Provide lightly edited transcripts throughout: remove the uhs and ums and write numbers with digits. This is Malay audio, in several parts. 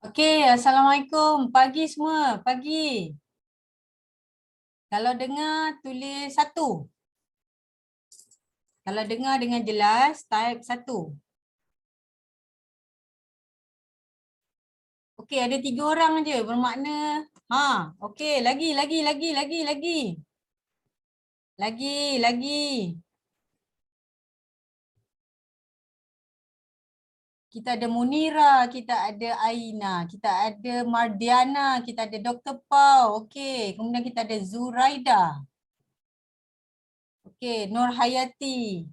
Okey, Assalamualaikum. Pagi semua, pagi. Kalau dengar, tulis 1. Kalau dengar dengan jelas, type 1. Okey, ada 3 orang je, bermakna okey, lagi. Lagi. Kita ada Munira, kita ada Aina, kita ada Mardiana, kita ada Dr. Pau. Okey, kemudian kita ada Zuraida. Okey, Nur Hayati.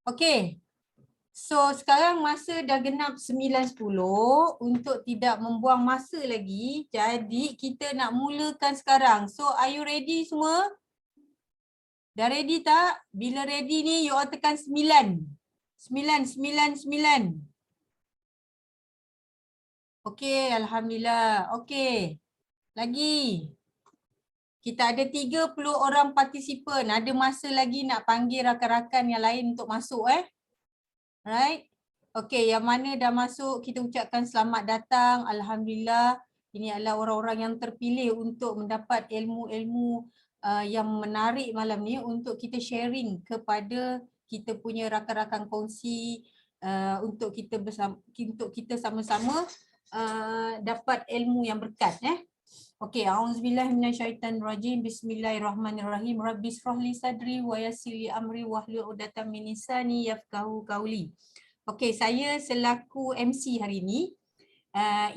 Okey. So sekarang masa dah genap 9.10, untuk tidak membuang masa lagi, jadi kita nak mulakan sekarang. So are you ready semua? Dah ready tak? Bila ready ni you all tekan 9. 9. Okey, Alhamdulillah. Okey, lagi. Kita ada 30 orang partisipan. Ada masa lagi nak panggil rakan-rakan yang lain untuk masuk Right? Okey, yang mana dah masuk, kita ucapkan selamat datang. Alhamdulillah, ini adalah orang-orang yang terpilih untuk mendapat ilmu-ilmu yang menarik malam ni untuk kita sharing kepada kita punya rakan-rakan kongsi untuk kita sama-sama dapat ilmu yang berkat Okey, auzubillahi minasyaitonirrajim. Bismillahirrahmanirrahim. Rabbis hrahli sadri wa yassir li amri wahlul 'uqdatam min lisani yafqahu qawli. Okey, saya selaku MC hari ini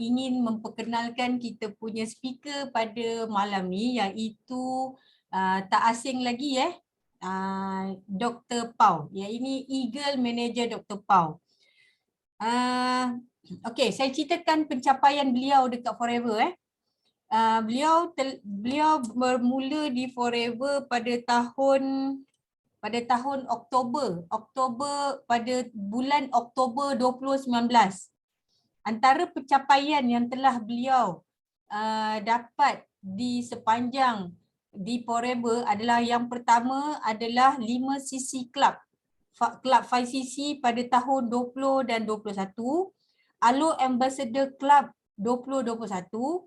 ingin memperkenalkan kita punya speaker pada malam ni, iaitu tak asing lagi Dr. Pau. Ini Eagle Manager Dr. Pau. Okey, saya ceritakan pencapaian beliau dekat Forever Beliau bermula di Forever pada tahun Oktober pada bulan Oktober 2019. Antara pencapaian yang telah beliau dapat di sepanjang di Forever adalah, yang pertama adalah 5cc Club 5cc pada tahun 20 dan 21, Alo Ambassador Club 2021,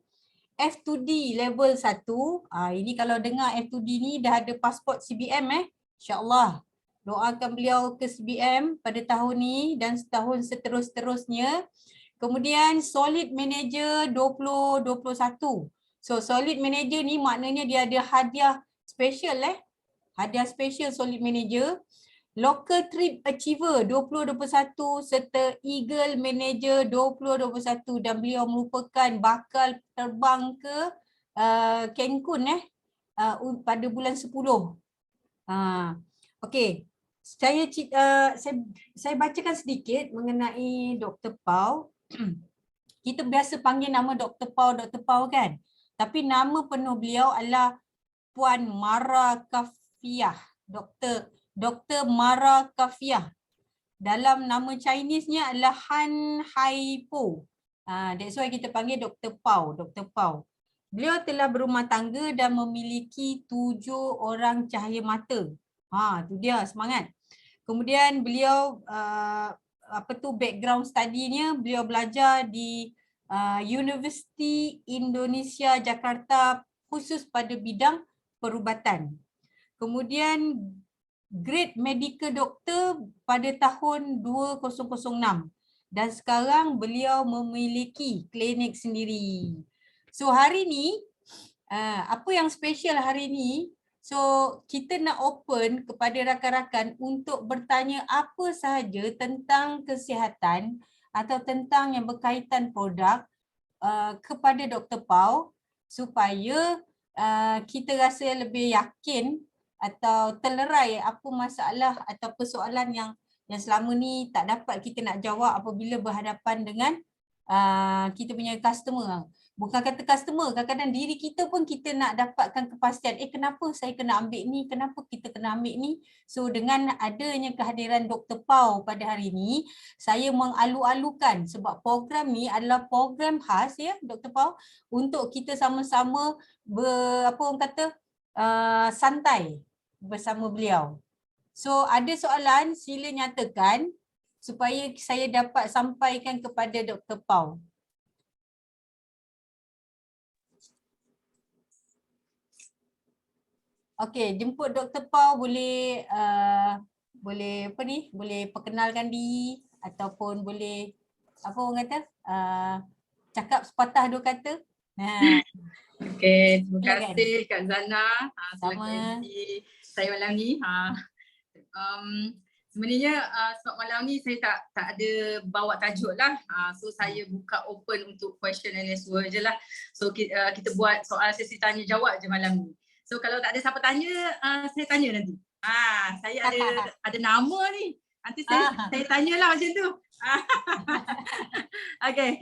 F2D level 1. Ini kalau dengar F2D ni dah ada pasport CBM InsyaAllah. Doakan beliau ke CBM pada tahun ni dan setahun seterus-terusnya. Kemudian Solid Manager 2021. So Solid Manager ni maknanya dia ada hadiah special Hadiah special Solid Manager. Local Trip Achiever 2021 serta Eagle Manager 2021, dan beliau merupakan bakal terbang ke Cancun pada bulan 10. Okey. Saya bacakan sedikit mengenai Dr. Pau. Kita biasa panggil nama Dr. Pau kan? Tapi nama penuh beliau adalah Puan Mara Kafiah. Dr. Mara Kafiah. Dalam nama Chinese-nya adalah Han Hai Po. That's why kita panggil Dr. Pau. Beliau telah berumah tangga dan memiliki 7 orang cahaya mata. Tu dia, semangat. Kemudian beliau background study-nya, beliau belajar di Universiti Indonesia Jakarta khusus pada bidang perubatan. Kemudian grade medical doctor pada tahun 2006, dan sekarang beliau memiliki klinik sendiri. So hari ni apa yang special hari ni, so kita nak open kepada rakan-rakan untuk bertanya apa sahaja tentang kesihatan atau tentang yang berkaitan produk kepada Dr. Pau, supaya kita rasa lebih yakin atau terlerai apa masalah atau persoalan yang selama ni tak dapat kita nak jawab apabila berhadapan dengan kita punya customer. Bukan kata customer, kadang-kadang diri kita pun kita nak dapatkan kepastian, kenapa saya kena ambil ni, kenapa kita kena ambil ni. So dengan adanya kehadiran Dr. Pau pada hari ini, saya mengalu-alukan sebab program ni adalah program khas Dr. Pau, untuk kita sama-sama santai bersama beliau. So ada soalan, sila nyatakan supaya saya dapat sampaikan kepada Dr. Pau. Okey, jemput Dr. Pau boleh boleh apa ni? Boleh perkenalkan diri ataupun boleh apa orang kata? Cakap sepatah dua kata. Ha, Okey, terima silakan. kasih Kak Zana selaku Sama. MC saya malam ni. Sebenarnya sebab malam ni saya tak ada bawa tajuk lah. So saya buka open untuk question and answer je lah. So kita buat soal sesi tanya jawab je malam ni. So kalau tak ada siapa tanya, saya tanya nanti. Saya ada nama ni. Nanti saya tanyalah macam tu. Okay.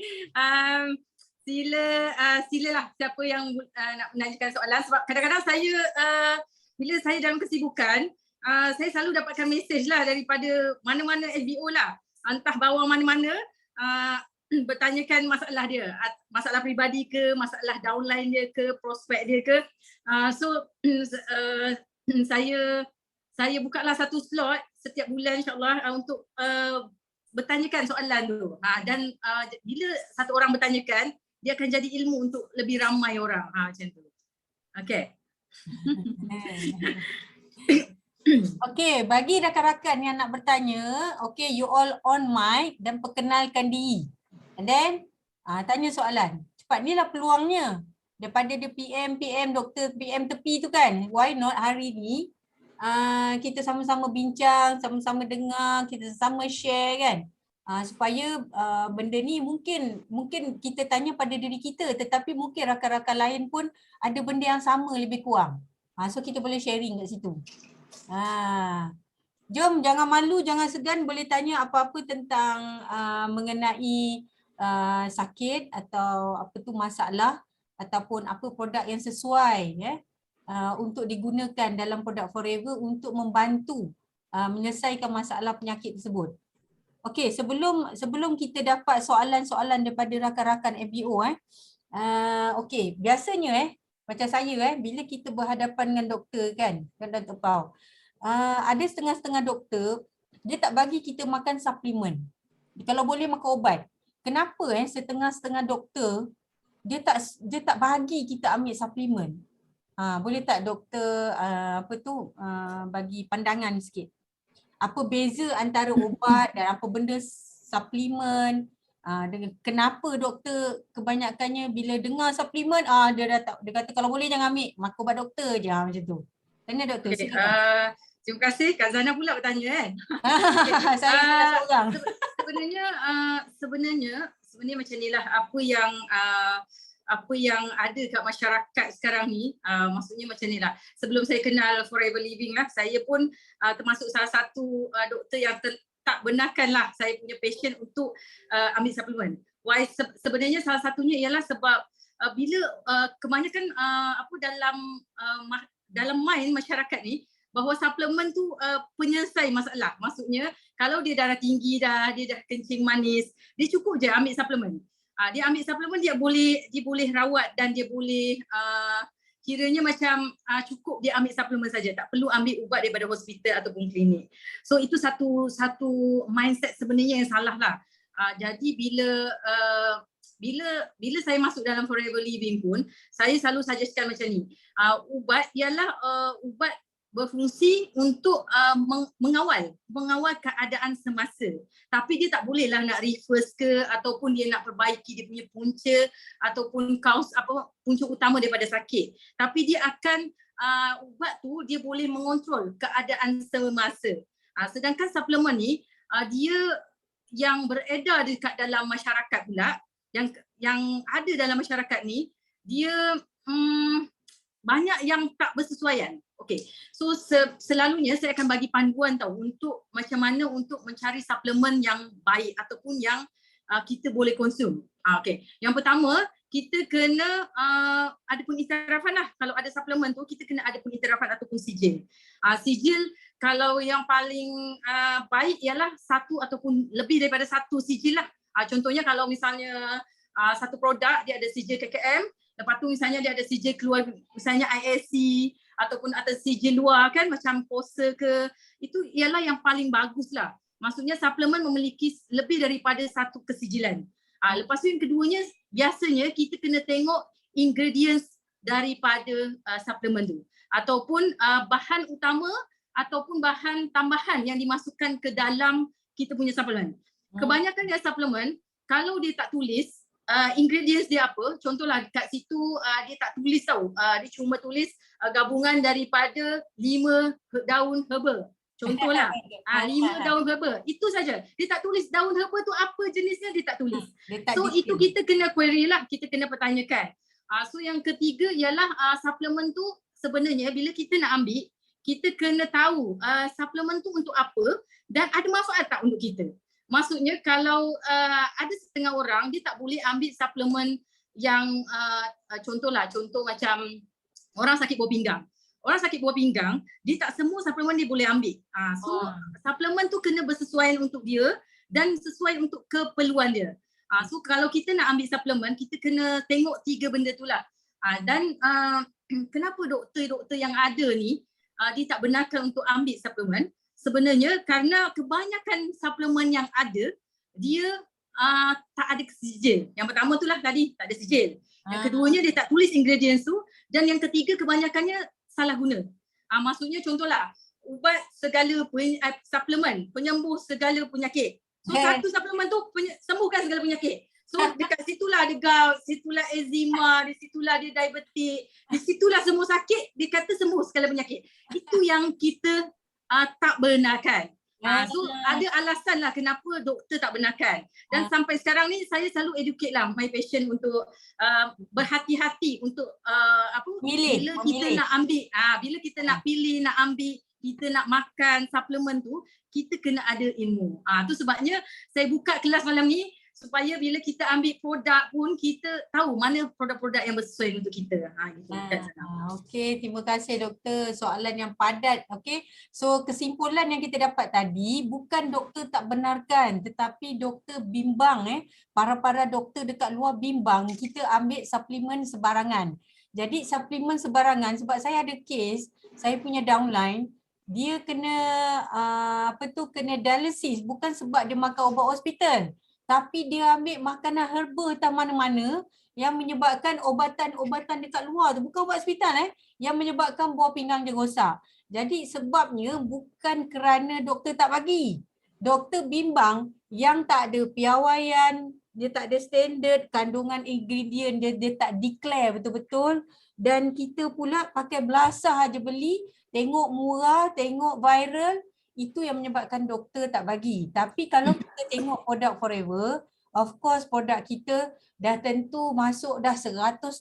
Silalah siapa yang nak menanyakan soalan, sebab kadang-kadang saya bila saya dalam kesibukan, saya selalu dapatkan mesej lah daripada mana-mana FBO lah, entah bawang mana-mana, bertanyakan masalah dia, masalah peribadi ke, masalah downline dia ke, prospek dia ke. Saya buka lah satu slot setiap bulan insyaAllah untuk bertanyakan soalan tu. Dan bila satu orang bertanyakan, dia akan jadi ilmu untuk lebih ramai orang. Macam tu. Okay. Okey, bagi rakan-rakan yang nak bertanya, okey, you all on mic dan perkenalkan diri. And then tanya soalan. Cepat, inilah peluangnya. Daripada dia PM doktor PM tepi tu kan. Why not hari ni kita sama-sama bincang, sama-sama dengar, kita sama share kan. Supaya benda ni mungkin kita tanya pada diri kita, tetapi mungkin rakan-rakan lain pun ada benda yang sama lebih kurang. So kita boleh sharing kat situ. Jom, jangan malu, jangan segan, boleh tanya apa-apa tentang mengenai sakit atau apa tu masalah ataupun apa produk yang sesuai untuk digunakan dalam produk Forever untuk membantu menyelesaikan masalah penyakit tersebut. Okey, sebelum kita dapat soalan-soalan daripada rakan-rakan FBO okey, biasanya macam saya bila kita berhadapan dengan doktor kan Dr. Pau, ada setengah-setengah doktor dia tak bagi kita makan suplemen. Kalau boleh makan ubat. Kenapa setengah-setengah doktor dia tak bagi kita ambil suplemen? Boleh tak doktor bagi pandangan sikit? Apa beza antara ubat dan apa benda suplemen? Kenapa doktor kebanyakannya bila dengar suplemen dia kata kalau boleh jangan ambil, makan ubat doktor je macam tu. Tanya doktor. Okay, terima kasih Kak Zana pula bertanya kan. Saya salah seorang. Sebenarnya macam inilah apa yang ada kat masyarakat sekarang ni, maksudnya macam ni lah. Sebelum saya kenal Forever Living lah, saya pun termasuk salah satu doktor yang tak benarkan lah saya punya patient untuk ambil suplemen. Why? Sebenarnya salah satunya ialah sebab bila kebanyakan dalam mind masyarakat ni, bahawa suplemen tu penyelesai masalah. Maksudnya kalau dia darah tinggi dah, dia dah kencing manis, dia cukup je ambil suplemen. Dia ambil suplemen, dia boleh rawat dan dia boleh kiranya macam cukup dia ambil suplemen saja, tak perlu ambil ubat daripada hospital ataupun klinik. So itu satu mindset sebenarnya yang salah lah. Jadi bila saya masuk dalam Forever Living pun, saya selalu suggestkan macam ni. Ubat ialah ubat berfungsi untuk mengawal keadaan semasa. Tapi dia tak bolehlah nak reverse ke ataupun dia nak perbaiki dia punya punca ataupun punca utama daripada sakit. Tapi dia akan ubat tu dia boleh mengontrol keadaan semasa. Sedangkan suplemen ni dia yang beredar dekat dalam masyarakat pula, yang ada dalam masyarakat ni, dia banyak yang tak bersesuaian. Okey. So selalunya saya akan bagi panduan untuk macam mana untuk mencari suplemen yang baik ataupun yang kita boleh konsum. Okey. Yang pertama, kita kena ada pengiktirafan lah. Kalau ada suplemen tu, kita kena ada pengiktirafan ataupun sijil. Sijil kalau yang paling baik ialah satu ataupun lebih daripada satu sijil lah. Contohnya kalau misalnya satu produk dia ada sijil KKM, lepas tu misalnya dia ada sijil keluar misalnya ISC ataupun atas sijil luar kan macam POSA ke, itu ialah yang paling bagus lah. Maksudnya suplemen memiliki lebih daripada satu kesijilan. Lepas tu yang keduanya, biasanya kita kena tengok ingredients daripada suplemen tu, ataupun bahan utama ataupun bahan tambahan yang dimasukkan ke dalam kita punya suplemen. Kebanyakan dia suplemen, kalau dia tak tulis ingredients dia apa, contohlah kat situ dia tak tulis tahu, dia cuma tulis gabungan daripada 5 daun herba. Contohlah 5 daun herba, itu saja. Dia tak tulis daun herba tu apa jenisnya, dia tak tulis. So itu kita kena query lah, kita kena pertanyakan. So yang ketiga ialah suplemen tu sebenarnya bila kita nak ambil, kita kena tahu suplemen tu untuk apa dan ada manfaat tak untuk kita. Maksudnya kalau ada setengah orang dia tak boleh ambil suplemen yang contoh macam orang sakit buah pinggang. Orang sakit buah pinggang, dia tak semua suplemen dia boleh ambil. Suplemen tu kena bersesuaian untuk dia dan sesuai untuk keperluan dia. So kalau kita nak ambil suplemen, kita kena tengok 3 benda tu lah. Dan kenapa doktor-doktor yang ada ni dia tak benarkan untuk ambil suplemen? Sebenarnya kerana kebanyakan suplemen yang ada, dia tak ada sijil. Yang pertama tu lah tadi, tak ada sijil. Yang keduanya dia tak tulis ingredients tu. Dan yang ketiga kebanyakannya salah guna. Maksudnya contohlah, ubat segala suplemen, penyembuh segala penyakit. So satu suplemen tu sembuhkan segala penyakit. So dekat situlah ada gout, situlah eczema, di situlah dia diabetik, di situlah semua sakit, dia kata sembuh segala penyakit. Itu yang kita tak benarkan. So ada alasan lah kenapa doktor tak benarkan. Dan sampai sekarang ni saya selalu educate lah my patient untuk berhati-hati untuk bila kita nak ambil, bila kita nak pilih, nak ambil, kita nak makan suplemen tu, kita kena ada ilmu. Tu sebabnya saya buka kelas malam ni supaya bila kita ambil produk pun kita tahu mana produk-produk yang bersesuaian untuk kita. Okey, terima kasih doktor. Soalan yang padat. Okey. So kesimpulan yang kita dapat tadi, bukan doktor tak benarkan tetapi doktor bimbang para doktor dekat luar bimbang kita ambil suplemen sebarangan. Jadi suplemen sebarangan, sebab saya ada kes, saya punya downline dia kena kena dialisis bukan sebab dia makan ubat hospital. Tapi dia ambil makanan herba tak mana-mana yang menyebabkan obatan-obatan dekat luar tu, bukan ubat hospital yang menyebabkan buah pinggang dia rosak. Jadi sebabnya bukan kerana doktor tak bagi. Doktor bimbang yang tak ada piawaian, dia tak ada standard, kandungan ingredient dia tak declare betul-betul, dan kita pula pakai belasah aja beli, tengok murah, tengok viral. Itu yang menyebabkan doktor tak bagi. Tapi kalau kita tengok produk Forever, of course produk kita dah tentu masuk dah 171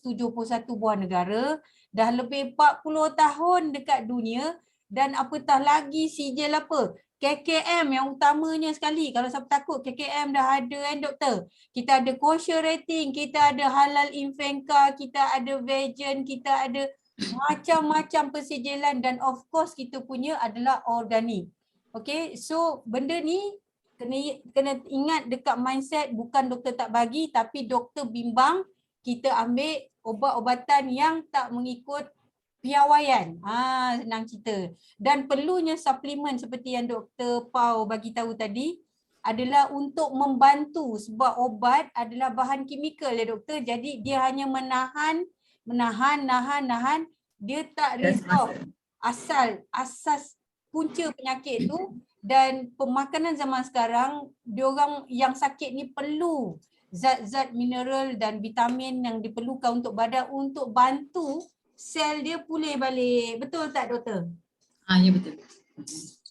buah negara, dah lebih 40 tahun dekat dunia, dan apatah lagi sijil apa? KKM yang utamanya sekali. Kalau siapa takut, KKM dah ada doktor. Kita ada kosher rating, kita ada halal Invenca, kita ada vegan, kita ada macam-macam persijilan, dan of course kita punya adalah organik. Okay, so benda ni kena ingat dekat mindset, bukan doktor tak bagi tapi doktor bimbang kita ambil ubat-ubatan yang tak mengikut piawaian. Senang cerita. Dan perlunya suplemen seperti yang Dr. Pau bagi tahu tadi adalah untuk membantu, sebab obat adalah bahan kimikal doktor, jadi dia hanya menahan, dia tak resolve asas punca penyakit tu. Dan pemakanan zaman sekarang, diorang yang sakit ni perlu zat-zat mineral dan vitamin yang diperlukan untuk badan untuk bantu sel dia pulih balik. Betul tak doktor? Ya betul.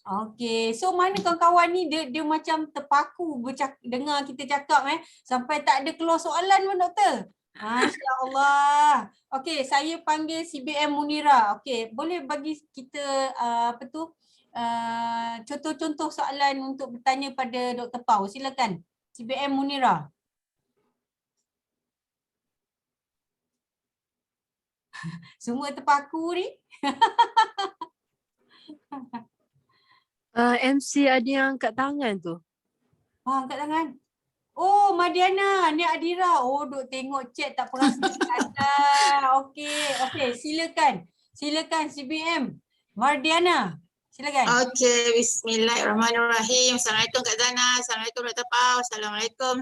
Okey, so mana kawan-kawan ni dia macam terpaku dengar kita cakap sampai tak ada keluar soalan pun doktor. Masya-Allah. Okey, saya panggil CBM Munira. Okey, boleh bagi kita contoh-contoh soalan untuk bertanya pada Dr. Pau. Silakan. CBM Munira. Semua terpaku ni. MC ada yang angkat tangan tu. Angkat tangan. Oh, Madiana, ni Adira. Oh, duk tengok chat tak perasan. Okey, silakan. Silakan CBM. Mardiana. Silakan. Okey, bismillahirrahmanirrahim. Assalamualaikum Kak Zana. Assalamualaikum Dr. Pau. Assalamualaikum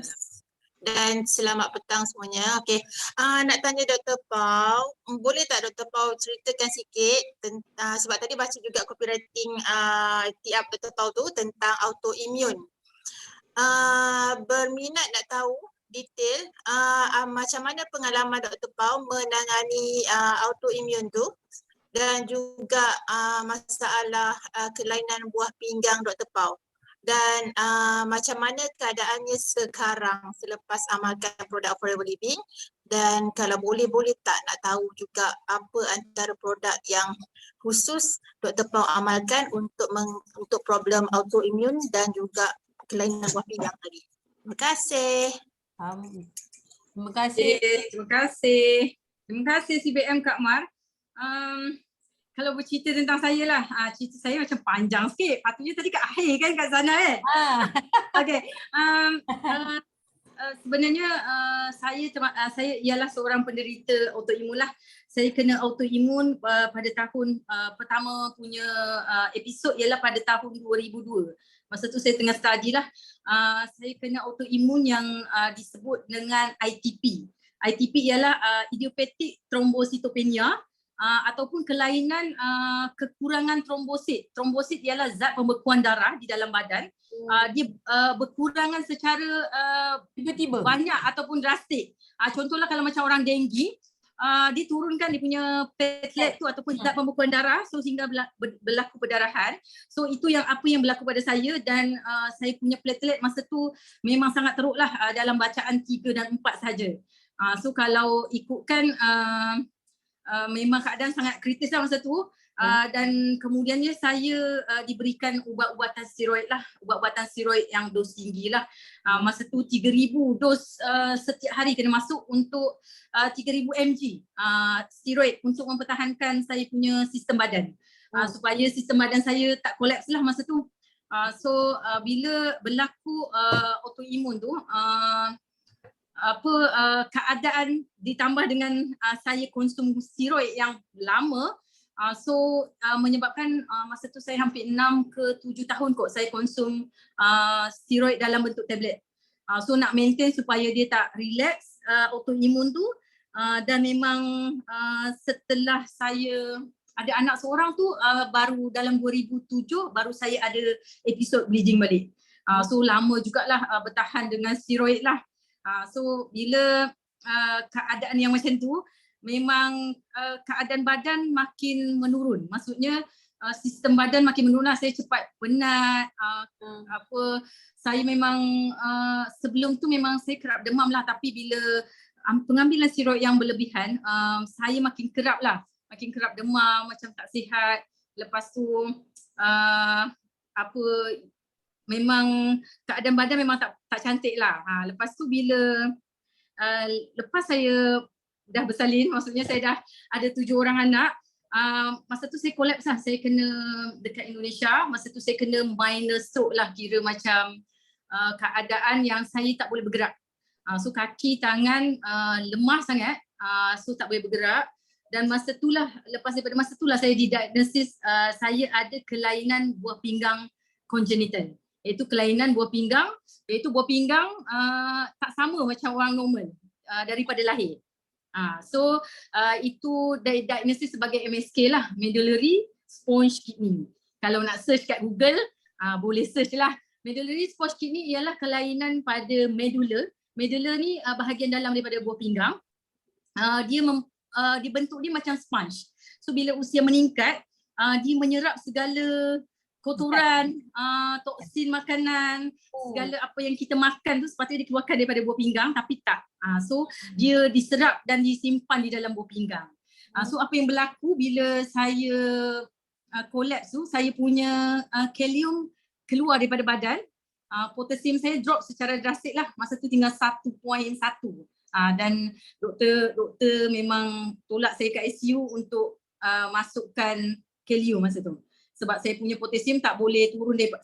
dan selamat petang semuanya. Okey, nak tanya Dr. Pau, boleh tak Dr. Pau ceritakan sikit tentang, sebab tadi baca juga copywriting tiap Dr. Pau tu tentang autoimmune. Berminat nak tahu detail macam mana pengalaman Dr. Pau menangani autoimmune tu dan juga masalah kelainan buah pinggang Dr. Pau. Dan macam mana keadaannya sekarang selepas amalkan produk Forever Living, dan kalau boleh tak nak tahu juga apa antara produk yang khusus Dr. Pau amalkan untuk problem autoimmune dan juga kelainan buah pinggang tadi. Terima kasih. Terima kasih. Terima kasih. Terima kasih CBM Kak Mar. Kalau bercerita tentang saya lah, cerita saya macam panjang sikit. Patutnya tadi kat akhir kan kat sana kan? Okay. Sebenarnya saya ialah seorang penderita autoimun lah. Saya kena autoimun pada tahun pertama punya episod ialah pada tahun 2002. Masa tu saya tengah study lah. Saya kena autoimun yang disebut dengan ITP. ITP ialah idiopathic thrombocytopenia. Ataupun kelainan kekurangan trombosit. Trombosit ialah zat pembekuan darah di dalam badan. Dia berkurangan secara tiba-tiba banyak ataupun drastik. Contohlah kalau macam orang denggi, dia turunkan dia punya platelet tu ataupun zat pembekuan darah, so sehingga berlaku perdarahan. So itu apa yang berlaku pada saya, dan saya punya platelet masa tu memang sangat teruk lah, dalam bacaan 3 dan 4 saja. So kalau ikutkan memang keadaan sangat kritis lah masa tu. Dan kemudiannya saya diberikan ubat-ubatan steroid lah, ubat-ubatan steroid yang dos tinggi lah. Masa tu 3,000 dos setiap hari kena masuk untuk 3,000 mg steroid untuk mempertahankan saya punya sistem badan, supaya sistem badan saya tak kolaps lah masa tu. So bila berlaku autoimun tu, keadaan ditambah dengan saya konsum steroid yang lama, menyebabkan masa tu saya hampir 6 ke 7 tahun kot saya konsum steroid dalam bentuk tablet. So nak maintain supaya dia tak relax autoimun tu, dan memang setelah saya ada anak seorang tu, baru dalam 2007 baru saya ada episod bleeding balik. So lama jugalah bertahan dengan steroid lah. So bila keadaan yang macam tu, memang keadaan badan makin menurun. Maksudnya sistem badan makin menurun lah. Saya cepat penat, saya memang sebelum tu memang saya kerap demam lah, tapi bila pengambilan steroid yang berlebihan, saya makin kerap lah, makin kerap demam, macam tak sihat. Lepas tu memang keadaan badan memang tak cantik lah. Lepas tu bila lepas saya dah bersalin, maksudnya saya dah ada 7 orang anak, masa tu saya kolaps lah. Saya kena dekat Indonesia, masa tu saya kena minor stroke lah, kira macam keadaan yang saya tak boleh bergerak. So kaki, tangan lemah sangat, so tak boleh bergerak. Dan masa itulah, lepas daripada masa itulah saya didiagnosis saya ada kelainan buah pinggang congenital. Iaitu kelainan buah pinggang, iaitu buah pinggang tak sama macam orang normal daripada lahir. So itu diagnosis sebagai MSK lah, medullary sponge kidney. Kalau nak search kat Google, boleh search lah. Medullary sponge kidney ialah kelainan pada medulla. Medulla ni bahagian dalam daripada buah pinggang. Dia bentuk dia macam sponge. So bila usia meningkat, dia menyerap segala kotoran, toksin makanan, segala apa yang kita makan tu sepatutnya dikeluarkan daripada buah pinggang, tapi tak. So dia diserap dan disimpan di dalam buah pinggang. So apa yang berlaku bila saya kolaps tu, saya punya kalium keluar daripada badan, potasium saya drop secara drastik lah. Masa tu tinggal 1.1. Dan doktor memang tolak saya kat ICU untuk masukkan kalium masa tu. Sebab saya punya potasium tak boleh turun daripada,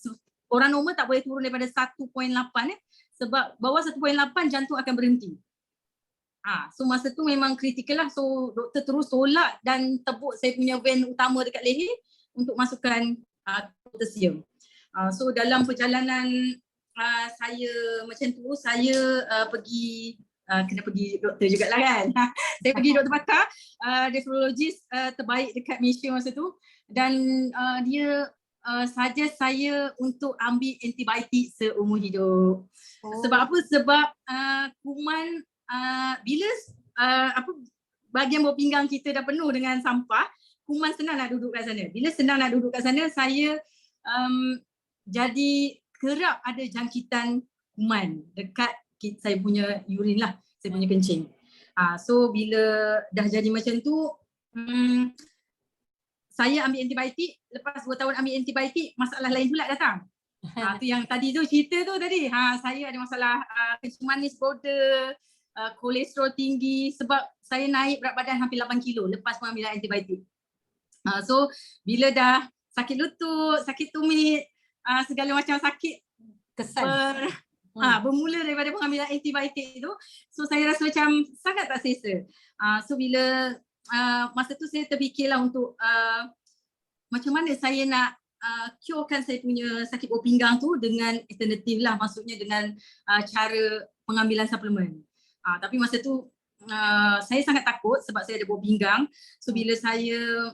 orang normal tak boleh turun daripada 1.8 sebab bawah 1.8 jantung akan berhenti. So masa tu memang kritikal lah. So doktor terus tolak dan tebuk saya punya vein utama dekat leher untuk masukkan potasium. So dalam perjalanan saya macam tu, saya pergi kena pergi doktor jugalah kan. Saya pergi doktor pakar, nephrologist terbaik dekat Malaysia masa tu, dan dia suggest saya untuk ambil antibiotik seumur hidup. Sebab apa? Sebab kuman bila bahagian bawah pinggang kita dah penuh dengan sampah, kuman senang nak duduk kat sana. Bila senang nak duduk kat sana, saya jadi kerap ada jangkitan kuman dekat saya punya urine lah, saya punya kencing. So bila dah jadi macam tu, saya ambil antibiotik, lepas 2 tahun ambil antibiotik, masalah lain pula datang. Tu yang tadi tu cerita tu tadi, saya ada masalah kencing manis border, kolesterol tinggi sebab saya naik berat badan hampir 8 kilo lepas pengambilan antibiotik. So bila dah sakit lutut, sakit tumit, segala macam sakit Kesan. bermula daripada pengambilan antibiotik tu, so saya rasa macam sangat tak selesa. So bila masa tu saya terfikirlah untuk macam mana saya nak curekan saya punya sakit bawah pinggang tu dengan alternatif lah, maksudnya dengan cara pengambilan suplemen. Tapi masa tu saya sangat takut sebab saya ada bawah pinggang. So bila saya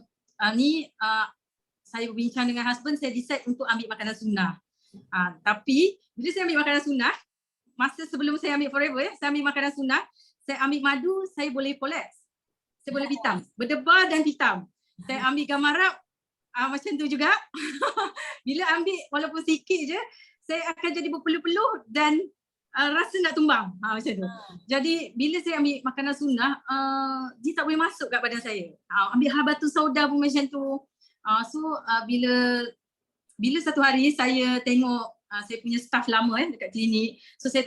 saya berbincang dengan husband, saya decide untuk ambil makanan sunnah. Tapi bila saya ambil makanan sunnah, masa sebelum saya ambil forever saya ambil makanan sunnah, saya ambil madu, saya boleh collapse. Saya boleh pitam, berdebar dan pitam. Saya ambil gamarap, macam tu juga. Bila ambil walaupun sikit je, saya akan jadi berpeluh-peluh dan rasa nak tumbang. Macam tu. Jadi bila saya ambil makanan sunnah, dia tak boleh masuk kat badan saya. Ambil habatus sauda pun macam tu. So bila satu hari saya tengok saya punya staff lama dekat klinik, so saya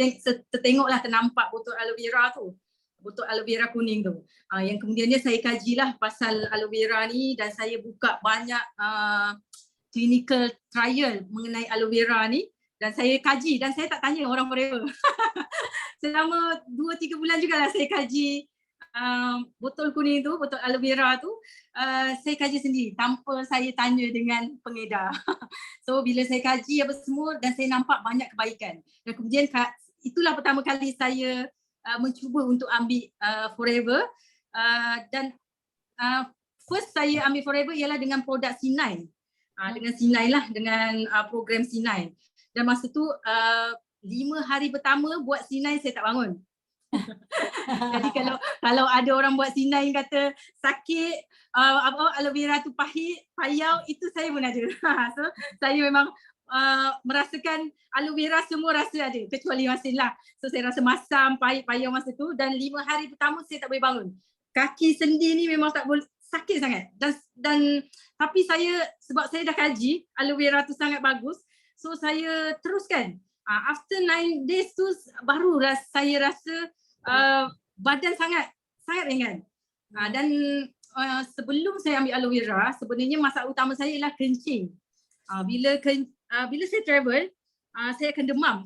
tertengoklah, ternampak botol aloe vera tu, botol aloe vera kuning tu. Yang kemudiannya saya kajilah pasal aloe vera ni dan saya buka banyak clinical trial mengenai aloe vera ni dan saya kaji dan saya tak tanya orang forever. Selama 2-3 bulan jugalah saya kaji botol kuning tu, botol aloe vera tu, saya kaji sendiri tanpa saya tanya dengan pengedar. So bila saya kaji apa semua dan saya nampak banyak kebaikan. Dan kemudian itulah pertama kali saya mencuba untuk ambil forever, dan first saya ambil forever ialah dengan produk C9. Dengan C9 lah, dengan program C9. Dan masa tu 5 hari pertama buat C9 saya tak bangun. Jadi kalau ada orang buat C9 kata sakit, aloe vera tu payau, itu saya pun ada. So saya memang merasakan aloe vera semua rasa ada kecuali masin lah. So saya rasa masam, pahit, payau masa tu, dan 5 hari pertama saya tak boleh bangun. Kaki sendi ni memang tak boleh, sakit sangat. Dan tapi sebab saya dah kaji aloe vera tu sangat bagus, so saya teruskan. After 9 days tu baru saya rasa badan sangat ringan. Dan sebelum saya ambil aloe vera, sebenarnya masalah utama saya ialah kencing. Bila saya travel, saya akan demam.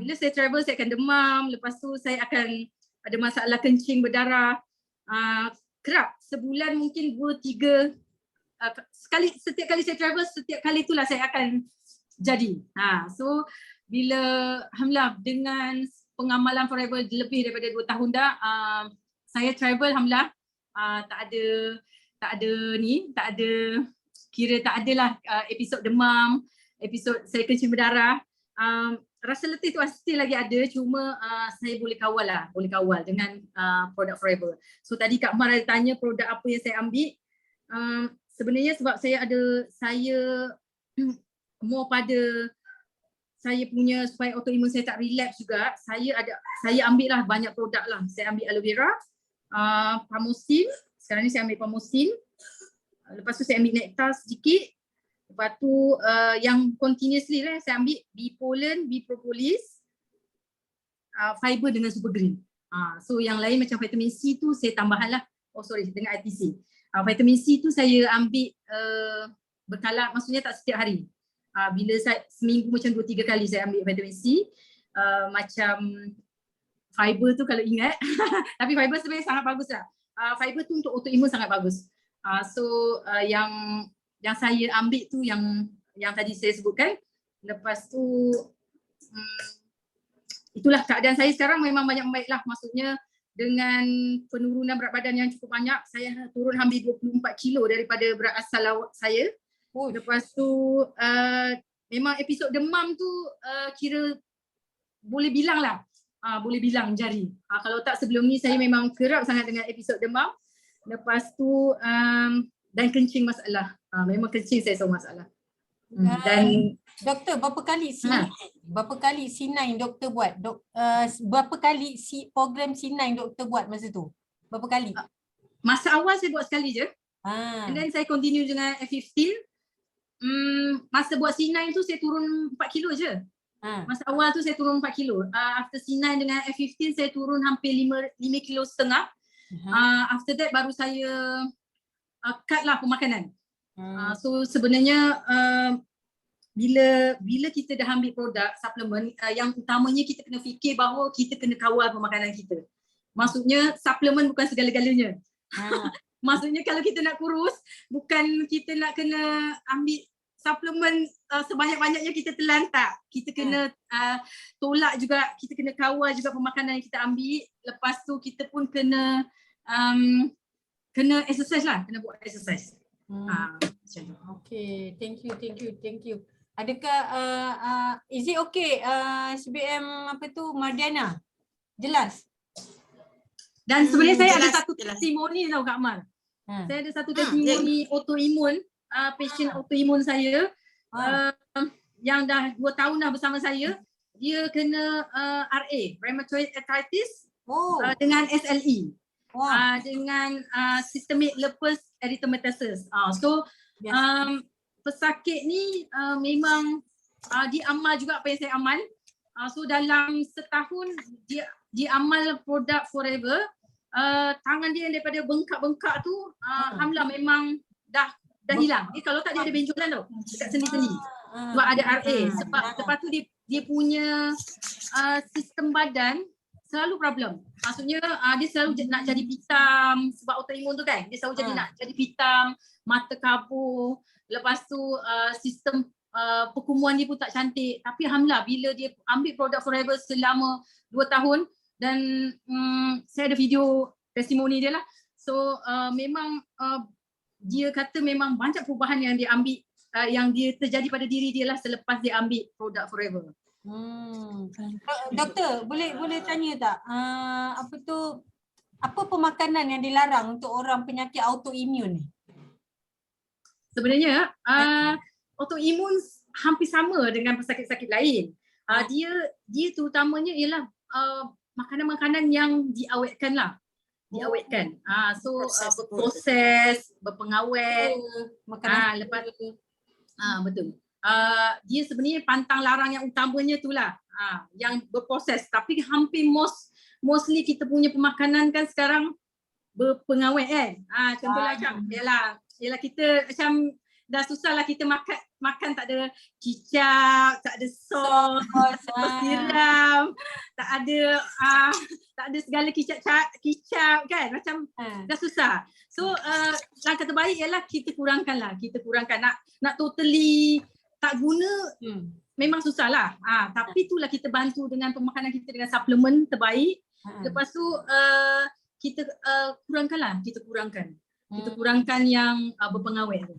Bila saya travel, saya akan demam. Lepas tu saya akan ada masalah kencing berdarah. Kerap, sebulan mungkin 2-3 setiap kali saya travel, setiap kali itulah saya akan jadi. So bila alhamdulillah dengan pengamalan forever lebih daripada 2 tahun dah, saya travel alhamdulillah, tak ada kira tak adalah episod demam, episod saya kencing berdarah. Rasa letih tu still lagi ada, cuma saya boleh kawal dengan produk forever. So tadi Kak Mar ada tanya produk apa yang saya ambil. Sebenarnya sebab saya more pada saya punya supaya autoimun saya tak relapse juga, saya ambil lah banyak produk lah. Saya ambil aloe vera, Pamosil, sekarang ni saya ambil Pamosil. Lepas tu saya ambil Nectar sedikit. Lepas tu yang continuously lah saya ambil Bipolen, Bipropolis, fiber dengan super green. So yang lain macam vitamin C tu saya tambahan lah. Dengan ITC. Vitamin C tu saya ambil berkala, maksudnya tak setiap hari. Bila seminggu macam 2-3 kali saya ambil vitamin C. Macam fiber tu kalau ingat. Tapi fiber sebenarnya sangat bagus lah. Fiber tu untuk autoimun sangat bagus. So yang saya ambil tu yang tadi saya sebutkan. Lepas tu itulah keadaan saya sekarang memang banyak membaiklah. Maksudnya dengan penurunan berat badan yang cukup banyak, saya turun hampir 24 kilo daripada berat asal saya. Lepas tu memang episod demam tu kira boleh bilang lah. Boleh bilang jari. Kalau tak sebelum ni saya memang kerap sangat dengan episod demam. Lepas tu dan kencing masalah. Memang kencing saya selalu masalah. Dan doktor berapa kali berapa kali C9 doktor buat? Berapa kali program C9 doktor buat masa tu? Berapa kali? Masa awal saya buat sekali je. And then saya continue dengan F15. Masa buat C9 tu saya turun 4 kilo je. Masa awal tu saya turun 4 kilo. After C9 dengan F15 saya turun hampir 5 kilo setengah. After that baru saya cut lah pemakanan. So sebenarnya bila kita dah ambil produk suplemen, yang utamanya kita kena fikir bahawa kita kena kawal pemakanan kita. Maksudnya suplemen bukan segala-galanya. Maksudnya kalau kita nak kurus, bukan kita nak kena ambil suplemen sebanyak-banyaknya kita telan, tak. Kita kena tolak juga, kita kena kawal juga pemakanan yang kita ambil. Lepas tu kita pun kena exercise lah, kena buat exercise. Macam tu. Okay, thank you. Adakah is it okay SBM Mardiana? Jelas? Dan sebenarnya saya ada jelas, satu jelas. testimoni tau Kak Mal. Saya ada satu testimoni autoimun, patient autoimun saya yang dah 2 tahun dah bersama saya. Dia kena RA, rheumatoid arthritis, dengan SLE. Dengan systemic lupus erythematosus. So pesakit ni memang dia amal juga apa yang saya amal. So dalam setahun dia amal produk Forever. Tangan dia daripada bengkak-bengkak tu alhamdulillah memang dah hilang. Kalau tak dia ada benjolan tau dekat sendi-sendi. Sebab ada RA. Sebab lepas tu dia punya sistem badan selalu problem. Maksudnya dia selalu nak jadi pitam sebab autoimun tu kan. Dia selalu jadi nak jadi pitam, mata kabur. Lepas tu sistem perkumuan dia pun tak cantik. Tapi alhamdulillah bila dia ambil produk Forever selama 2 tahun dan saya ada video testimoni dia lah. So memang dia kata memang banyak perubahan yang dia ambil, yang dia terjadi pada diri dia lah selepas dia ambil produk Forever. Doktor, boleh tanya tak? Apa pemakanan yang dilarang untuk orang penyakit autoimun ni? Sebenarnya autoimun hampir sama dengan pesakit-pesakit lain. Dia terutamanya ialah makanan-makanan yang diawetkan lah. Diawetkan. So berproses, berpengawet. Lepas betul. Dia sebenarnya pantang larang yang utamanya itulah yang berproses. Tapi hampir mostly kita punya pemakanan kan sekarang berpengawet kan. Contohlah macam ialah kita macam dah susah lah kita makan tak ada kicap, tak ada sos, siram, tak ada segala kicap kan, macam dah susah. So langkah terbaik ialah kita kurangkan nak totally tak guna memang susah lah. Tapi itulah kita bantu dengan pemakanan kita dengan suplemen terbaik. Lepas tu kita kurangkan yang berpengawet tu.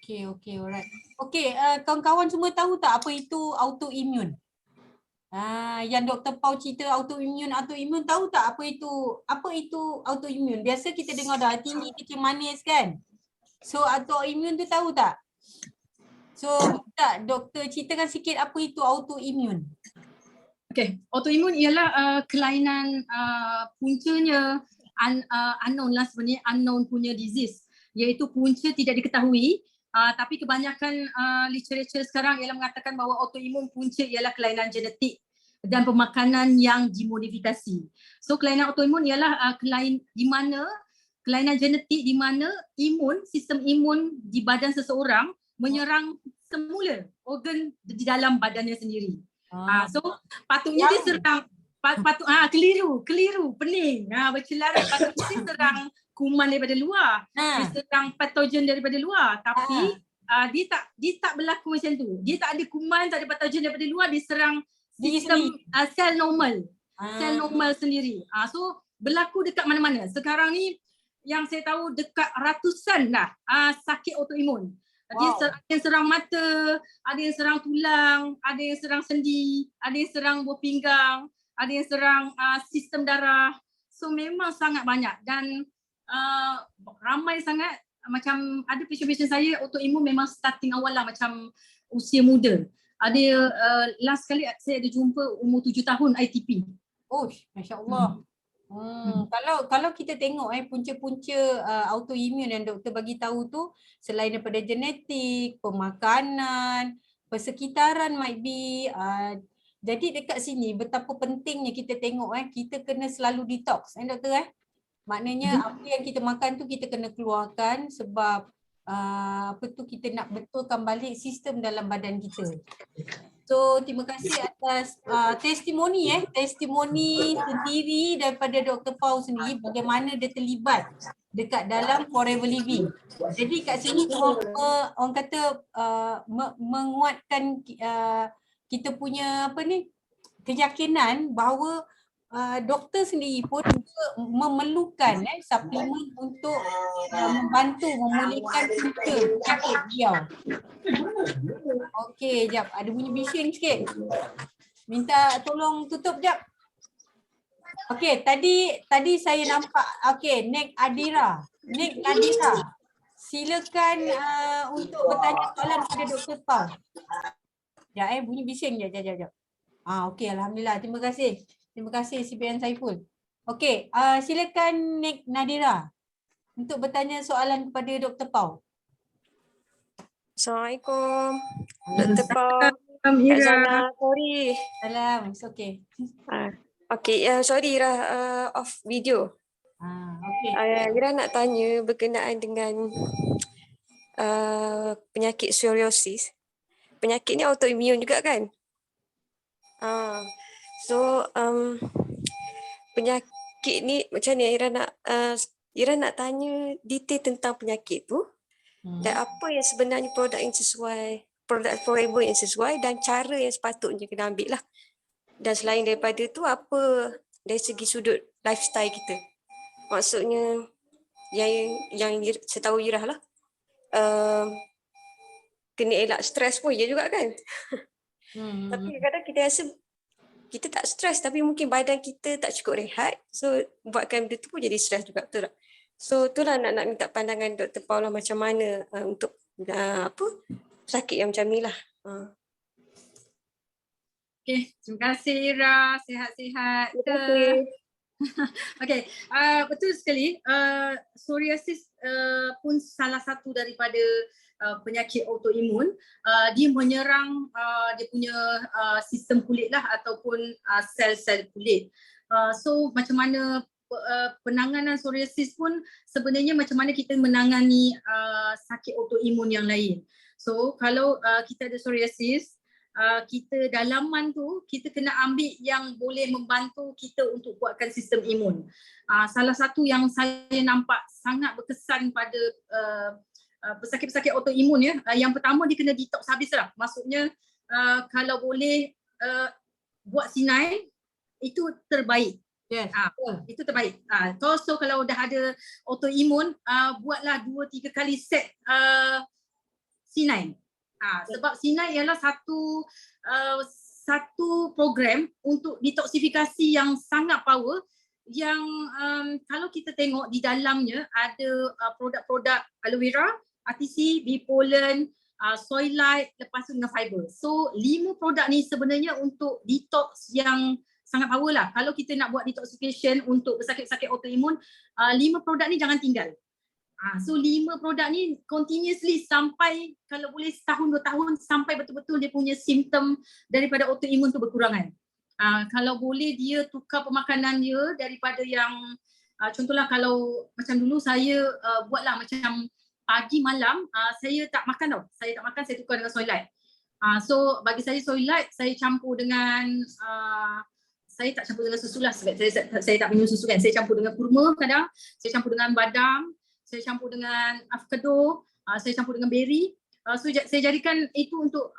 Okay, alright. Okay, kawan-kawan semua tahu tak apa itu autoimun? Yang Dr. Pau cerita autoimun tahu tak apa itu autoimun? Biasa kita dengar darah tinggi, kecil manis kan? So autoimun tu tahu tak? So tak, doktor ceritakan sikit apa itu autoimun. Okay, autoimun ialah kelainan puncanya unknown lah sebenarnya, unknown punya disease. Iaitu punca tidak diketahui, tapi kebanyakan literature sekarang ialah mengatakan bahawa autoimun punca ialah kelainan genetik dan pemakanan yang dimodifikasi. So kelainan autoimun ialah kelainan genetik di mana sistem imun di badan seseorang menyerang semula organ di dalam badannya sendiri. So patutnya dia serang keliru, pening, bercelarat, patutnya dia serang kuman daripada luar, dia serang patogen daripada luar, tapi dia tak berlaku macam tu. Dia tak ada kuman, tak ada patogen daripada luar, dia serang Diri sistem sel normal. Sel Ah. normal sendiri. So berlaku dekat mana-mana. Sekarang ni yang saya tahu dekat ratusan dah sakit autoimun. Dia Wow. ada yang serang mata, ada yang serang tulang, ada yang serang sendi, ada yang serang buah pinggang, ada yang serang sistem darah. So memang sangat banyak dan ramai sangat. Macam ada pasien-pasien saya autoimun memang starting awal lah macam usia muda. Ada last kali saya ada jumpa umur 7 tahun ITP. Oh, Masya Allah. Kalau kita tengok punca-punca autoimun yang doktor bagi tahu tu selain daripada genetik, pemakanan, persekitaran might be jadi dekat sini betapa pentingnya kita tengok kita kena selalu detox doktor maknanya apa yang kita makan tu kita kena keluarkan sebab kita nak betulkan balik sistem dalam badan kita. So terima kasih atas testimoni sendiri daripada Dr. Paul sendiri bagaimana dia terlibat dekat dalam Forever Living. Jadi kat sini orang kata menguatkan kita punya keyakinan bahawa doktor sendiri pun juga memerlukan suplemen untuk membantu memulihkan punca penyakit beliau. Okey, jap. Ada bunyi bising sikit. Minta tolong tutup jap. Okey, tadi saya nampak. Okey, Nek Nadira. Silakan untuk bertanya soalan kepada Dr. Paul. Ya, bunyi bising je. Jap. Okey, alhamdulillah. Terima kasih. Terima kasih CPN Saiful. Okey, silakan Nek Nadira untuk bertanya soalan kepada Dr. Paul. Assalamualaikum. Dr. Paul. Ira. Azana, sorry. Salam, it's okay. Okay, sorry Ira, off video. Okey. Ira nak tanya berkenaan dengan penyakit psoriasis. Penyakit ni autoimun juga kan? So penyakit ni macam ni Ira nak tanya detail tentang penyakit tu dan apa yang sebenarnya produk Forever yang sesuai dan cara yang sepatutnya kena ambil lah. Dan selain daripada tu apa dari segi sudut lifestyle kita. Maksudnya yang setahu Ira lah kena elak stres pun ya juga kan. Tapi kadang-kadang kita rasa kita tak stres tapi mungkin badan kita tak cukup rehat. So buatkan benda tu pun jadi stres juga, betul tak? So itulah nak minta pandangan Dr. Paul macam mana untuk sakit yang macam ni lah. Okay, terima kasih Ira. Sihat-sihat. Terima kasih. Okay, betul sekali. Psoriasis pun salah satu daripada penyakit autoimun. Dia menyerang dia punya sistem kulit lah ataupun sel-sel kulit. So macam mana penanganan psoriasis pun sebenarnya macam mana kita menangani sakit autoimun yang lain. So kalau kita ada psoriasis, kita dalaman tu kita kena ambil yang boleh membantu kita untuk kuatkan sistem imun. Salah satu yang saya nampak sangat berkesan pada pesakit-pesakit autoimun ya, yang pertama dia kena detox habis lah. Maksudnya kalau boleh buat sinai itu terbaik. Yes. Itu terbaik. So kalau dah ada autoimun, buatlah 2-3 kali set sinai. Sebab sinai ialah satu program untuk detoksifikasi yang sangat power yang kalau kita tengok di dalamnya ada produk-produk aloe vera, RTC, bee pollen, soy light, lepas tu dengan fiber. So 5 produk ni sebenarnya untuk detox yang sangat power lah. Kalau kita nak buat detoxification untuk pesakit-pesakit autoimun, 5 produk ni jangan tinggal. So 5 produk ni continuously sampai kalau boleh setahun 2 tahun sampai betul-betul dia punya simptom daripada autoimun tu berkurangan. Kalau boleh dia tukar pemakanan dia daripada yang contohlah kalau macam dulu saya buatlah macam pagi malam saya tak makan tau. Saya tak makan, saya tukar dengan soy light. So bagi saya soy light saya campur dengan saya tak campur dengan susu lah sebab saya tak minum susu kan. Saya campur dengan kurma kadang, saya campur dengan badam, saya campur dengan avocado, saya campur dengan berry. So saya jadikan itu untuk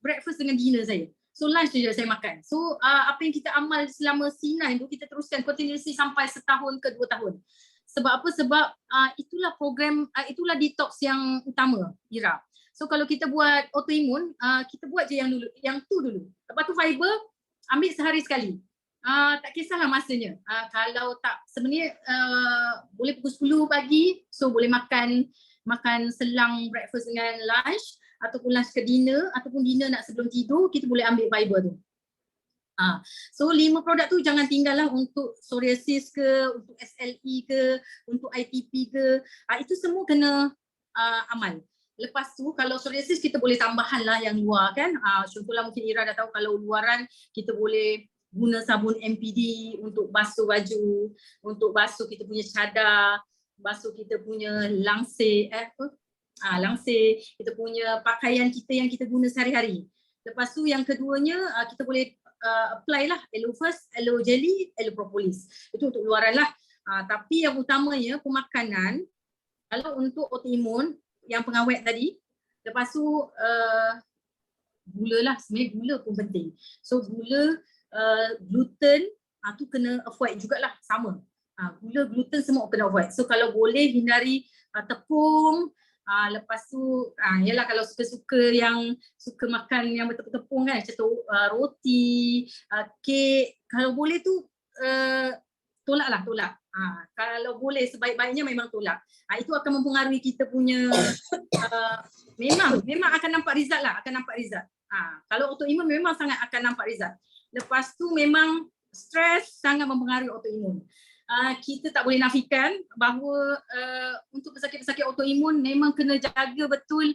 breakfast dengan dinner saya. So lunch je saya makan. So apa yang kita amal selama C9 tu kita teruskan continuously sampai setahun ke 2 tahun. Sebab apa? Sebab itulah program, itulah detox yang utama, Ira. So kalau kita buat autoimun, kita buat je yang tu dulu. Lepas tu fiber, ambil sehari sekali. Tak kisahlah masanya. Kalau tak, sebenarnya boleh pukul 10 pagi, so boleh makan selang breakfast dengan lunch, ataupun lunch ke dinner, ataupun dinner nak sebelum tidur, kita boleh ambil fiber tu. So 5 produk tu jangan tinggal lah untuk psoriasis ke, untuk SLE ke, untuk ITP ke. Itu semua kena amal. Lepas tu kalau psoriasis kita boleh tambahan lah yang luar kan. Contohlah mungkin Ira dah tahu kalau luaran kita boleh guna sabun MPD untuk basuh baju, untuk basuh kita punya cadar, basuh kita punya langsir, langsir, kita punya pakaian kita yang kita guna sehari-hari. Lepas tu yang keduanya kita boleh apply lah aloe first, aloe jelly, aloe propolis. Itu untuk luaran lah. Tapi yang utamanya pemakanan, kalau untuk autoimun yang pengawet tadi, lepas tu gula lah, sebenarnya gula pun penting. So gula, gluten tu kena avoid jugalah, sama. Gula, gluten semua kena avoid. So kalau boleh hindari tepung, lepas tu yalah kalau suka-suka yang suka makan yang bertepung-tepung kan, macam roti, kek, kalau boleh tu tolak. Kalau boleh sebaik-baiknya memang tolak. Itu akan mempengaruhi kita punya memang akan nampak result lah, kalau autoimun memang sangat akan nampak result. Lepas tu memang stres sangat mempengaruhi autoimun. Kita tak boleh nafikan bahawa untuk pesakit-pesakit autoimun memang kena jaga betul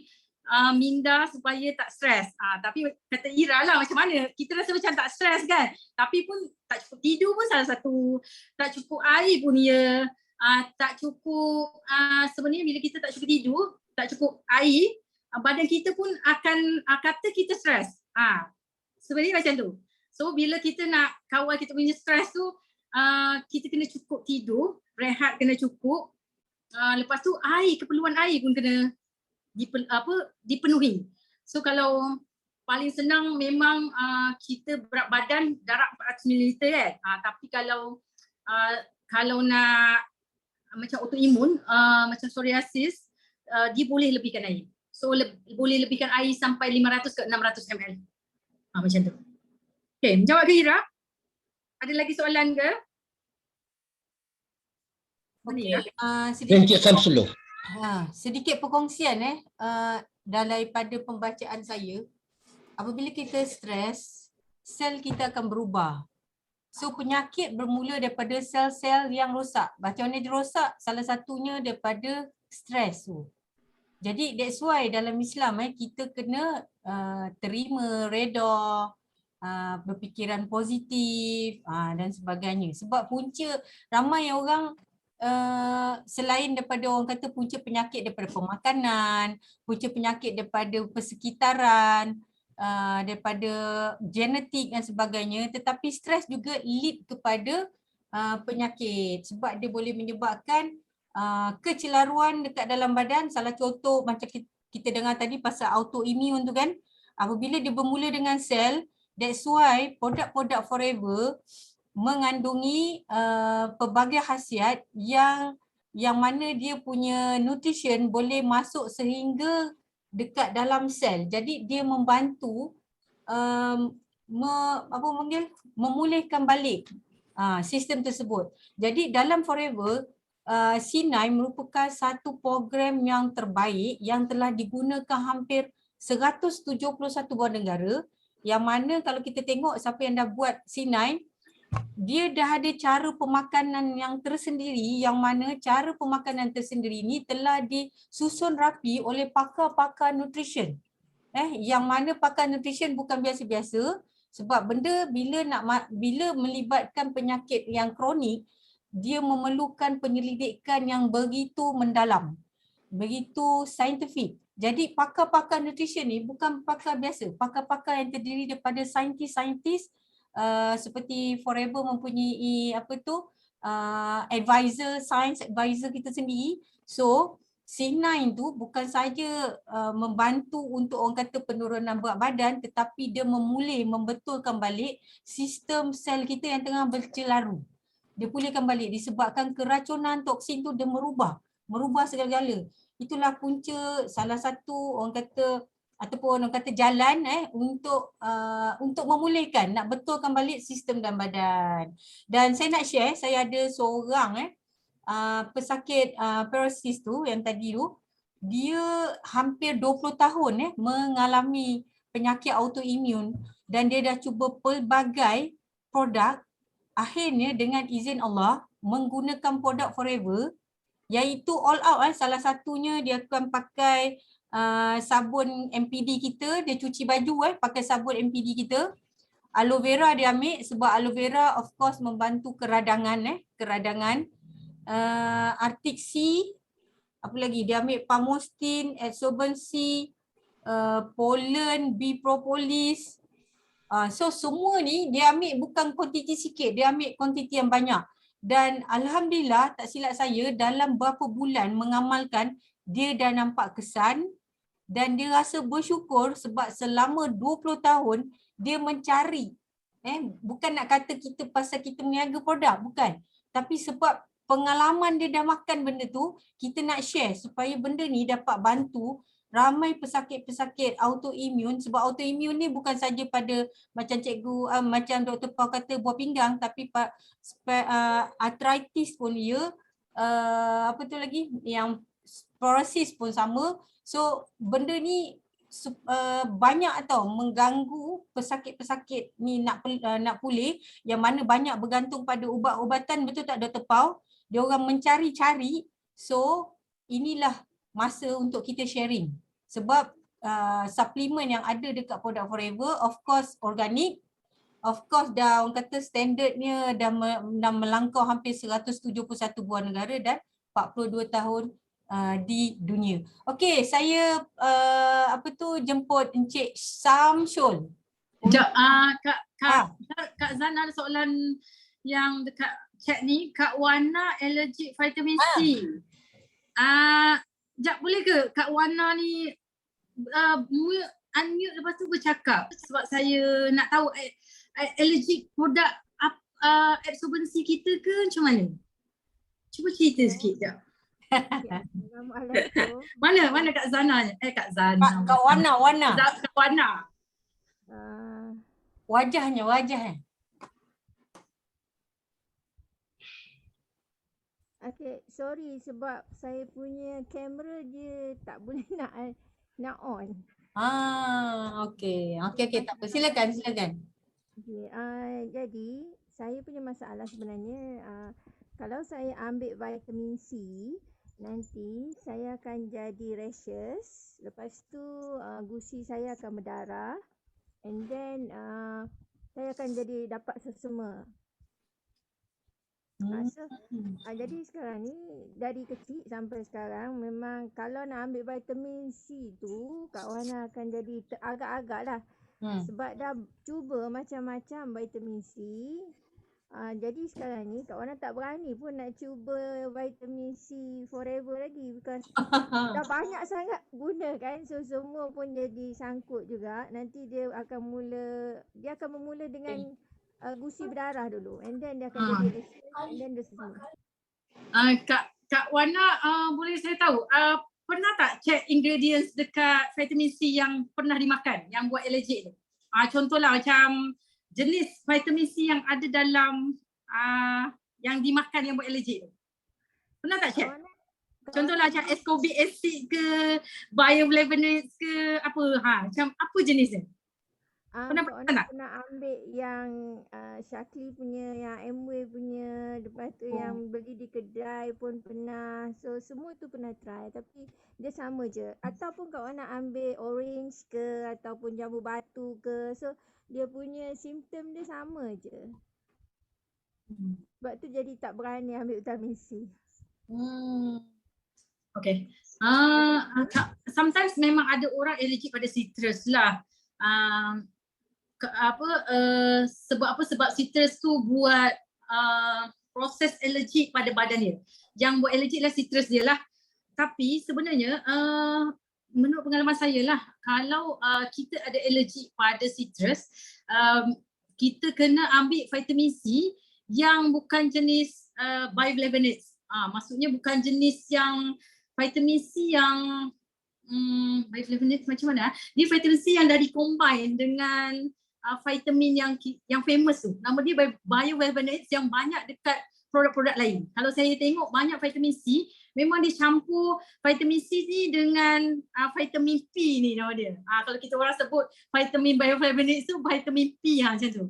minda supaya tak stres. Tapi kata Ira lah macam mana, kita rasa macam tak stres kan, tapi pun tak cukup tidur pun salah satu, tak cukup air pun ya, tak cukup sebenarnya bila kita tak cukup tidur, tak cukup air, badan kita pun akan kata kita stres. Sebenarnya macam tu. So bila kita nak kawal kita punya stres tu, kita kena cukup tidur, rehat kena cukup. Lepas tu air, keperluan air pun kena dipenuhi. So kalau paling senang memang kita berat badan darab 400 ml kan. Tapi kalau nak macam autoimun, macam psoriasis, dia boleh lebihkan air. So boleh lebihkan air sampai 500 ke 600 ml. Macam tu. Okay, menjawab ke Ira? Ada lagi soalan ke? Okay, sedikit perkongsian daripada pembacaan saya. Apabila kita stres, sel kita akan berubah. So penyakit bermula daripada sel-sel yang rosak. Macam mana dia rosak? Salah satunya daripada stres tu. Jadi that's why dalam Islam kita kena terima, reda, berfikiran positif dan sebagainya. Sebab punca ramai orang selain daripada orang kata punca penyakit daripada pemakanan, punca penyakit daripada persekitaran, daripada genetik dan sebagainya, tetapi stres juga lead kepada penyakit sebab dia boleh menyebabkan kecelaruan dekat dalam badan. Salah contoh macam kita dengar tadi pasal autoimun tu kan, apabila dia bermula dengan sel, that's why produk-produk Forever mengandungi pelbagai khasiat yang mana dia punya nutrition boleh masuk sehingga dekat dalam sel. Jadi dia membantu memulihkan balik sistem tersebut. Jadi dalam Forever, C9 merupakan satu program yang terbaik yang telah digunakan hampir 171 buah negara, yang mana kalau kita tengok siapa yang dah buat C9, dia dah ada cara pemakanan yang tersendiri, yang mana cara pemakanan tersendiri ini telah disusun rapi oleh pakar-pakar nutrition. Yang mana pakar nutrition bukan biasa-biasa, sebab benda bila melibatkan penyakit yang kronik, dia memerlukan penyelidikan yang begitu mendalam, begitu saintifik. Jadi pakar-pakar nutrition ni bukan pakar biasa, pakar-pakar yang terdiri daripada saintis-saintis seperti Forever mempunyai advisor, science advisor kita sendiri. So C9 tu bukan saja membantu untuk orang kata penurunan berat badan, tetapi dia membetulkan balik sistem sel kita yang tengah bercelaru. Dia pulihkan balik disebabkan keracunan toksin tu dia merubah segala-gala. Itulah punca salah satu orang kata ataupun orang kata jalan untuk memulihkan, nak betulkan balik sistem dalam badan. Dan saya nak share, saya ada seorang pesakit paralysis tu yang tadi tu, dia hampir 20 tahun mengalami penyakit autoimun dan dia dah cuba pelbagai produk. Akhirnya dengan izin Allah menggunakan produk Forever, iaitu all out. Salah satunya dia akan pakai sabun MPD kita, dia cuci baju pakai sabun MPD kita. Aloe vera dia ambil sebab aloe vera of course membantu keradangan. Arctic Sea, apa lagi dia ambil, Pamostin, Adsorben C, pollen, bee propolis. So semua ni dia ambil bukan kuantiti sikit, dia ambil kuantiti yang banyak. Dan alhamdulillah, tak silap saya, dalam berapa bulan mengamalkan, dia dah nampak kesan dan dia rasa bersyukur sebab selama 20 tahun dia mencari. Bukan nak kata kita pasal kita meniaga produk, bukan. Tapi sebab pengalaman dia dah makan benda tu, kita nak share supaya benda ni dapat bantu ramai pesakit-pesakit autoimun. Sebab autoimun ni bukan saja pada macam cikgu, macam Dr. Pau kata buah pinggang, tapi arthritis pun dia, apa tu lagi, yang psoriasis pun sama. So benda ni banyak tau mengganggu pesakit-pesakit ni nak pulih, yang mana banyak bergantung pada ubat-ubatan, betul tak Dr. Pau? Dia orang mencari-cari. So inilah masa untuk kita sharing. Sebab suplemen yang ada dekat produk Forever of course organik, of course dah orang kata standardnya dah melangkau hampir 171 buah negara dan 42 tahun di dunia. Okey, saya jemput Encik Samsul. Sekejap, Kak Zan ada soalan yang dekat chat ni. Kak Wana allergic vitamin C. Sekejap, boleh ke Kak Wana ni unmute lepas tu bercakap, sebab saya nak tahu allergic produk Adsorben C kita ke macam mana? Cuba cerita sikit sekejap. Assalamualaikum. Mana Kak Zana? Kak Zana. Kak Wana. Kak Wana. Wajahnya. Okay, sorry sebab saya punya kamera dia tak boleh nak on. Okey, tak apa. Silakan. Okay, jadi saya punya masalah sebenarnya kalau saya ambil vitamin C, nanti saya akan jadi rashes. Lepas tu gusi saya akan berdarah. And then saya akan jadi dapat sesama. Jadi sekarang ni dari kecil sampai sekarang memang kalau nak ambil vitamin C tu Kak Wana akan jadi agak-agak lah. Sebab dah cuba macam-macam vitamin C. Jadi sekarang ni Kak Wana tak berani pun nak cuba vitamin C Forever lagi because dah banyak sangat guna kan. So semua pun jadi sangkut juga. Nanti dia akan bermula dengan gusi berdarah dulu and then dia akan jadi rashes and then dia semua. Kak Wana, boleh saya tahu pernah tak check ingredients dekat vitamin C yang pernah dimakan yang buat allergic tu? Contohlah macam jenis vitamin C yang ada dalam yang dimakan yang buat allergic tu. Pernah tak check? Contohlah macam ascorbic acid ke, bioflavonoids ke, apa macam apa jenis dia? Pernah ambil yang Shaklee punya, yang Amway punya, lepas tu yang beli di kedai pun pernah. So semua tu pernah try tapi dia sama je. Ataupun kalau nak ambil orange ke ataupun jambu batu ke, so dia punya simptom dia sama je. Sebab tu jadi tak berani ambil vitamin C. Okay. Sometimes memang ada orang allergic pada citrus lah. Sebab citrus tu buat proses allergic pada badan dia. Yang buat allergic lah citrus dia lah. tapi sebenarnya menurut pengalaman saya lah, kalau kita ada alergi pada citrus, kita kena ambil vitamin C yang bukan jenis bioflavonoids. Maksudnya bukan jenis yang vitamin C yang bioflavonoids macam mana? Dia vitamin C yang dah di-combine dengan vitamin yang famous tu. Nama dia bioflavonoids yang banyak dekat produk-produk lain. Kalau saya tengok banyak vitamin C, memang dicampur vitamin C ni dengan vitamin P ni nama dia. Kalau kita orang sebut vitamin bioflavonoids tu vitamin P macam tu.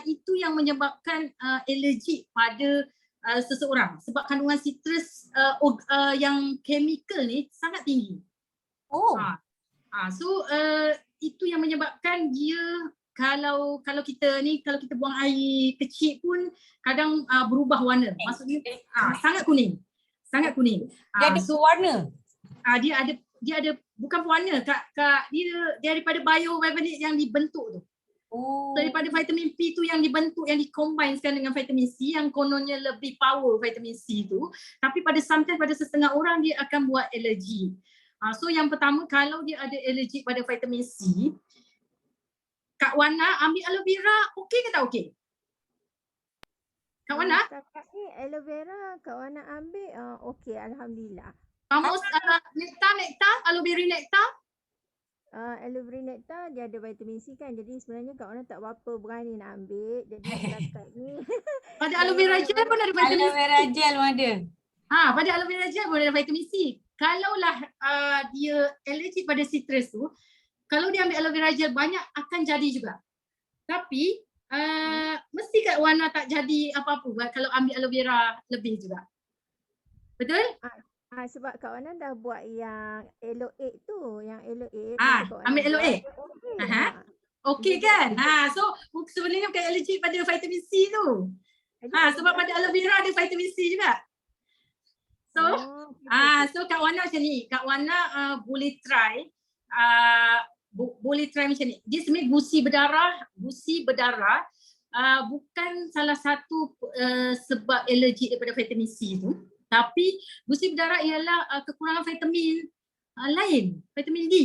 Itu yang menyebabkan alergi pada seseorang sebab kandungan citrus yang chemical ni sangat tinggi. So itu yang menyebabkan dia kalau kita buang air kecil pun kadang berubah warna. Maksudnya sangat kuning. Sangat kuning. Dia ada warna. Dia ada bukan warna Kak, dia daripada bioflavonoid yang dibentuk tu. Daripada vitamin P tu yang dibentuk, yang dikombinekan dengan vitamin C yang kononnya lebih power vitamin C tu, tapi pada setengah orang dia akan buat alergi. So yang pertama, kalau dia ada alergi pada vitamin C, Kak Wana ambil aloe vera okey ke tak okey? Kak Wana? Kakak ni aloe vera Kak Wana ambil okey, alhamdulillah. Kamu nektar, aloe berry nektar? Aloe vera nectar dia ada vitamin C kan, jadi sebenarnya Kak Wana tak berapa berani nak ambil. Jadi setakat ni Pada aloe vera gel pun ada vitamin C. Aloe vera gel pun ada. Pada aloe vera gel pun ada vitamin C. Kalaulah dia alergi pada citrus tu, kalau dia ambil aloe vera gel banyak akan jadi juga. Tapi mesti Kak Wana tak jadi apa-apa kalau ambil aloe vera lebih juga. Betul? Sebab Kak Wana dah buat yang Elo 8 tu, yang Elo 8. Ambil Elo 8. Okey. Okey kan? So sebenarnya bukan alergi pada vitamin C tu. Sebab pada aloe vera ada vitamin C juga. So Kak Wana macam ni. Kak Wana boleh try macam ni. Dia sebenarnya gusi berdarah bukan salah satu sebab alergi daripada vitamin C tu. Tapi gusi berdarah ialah kekurangan vitamin lain, vitamin D.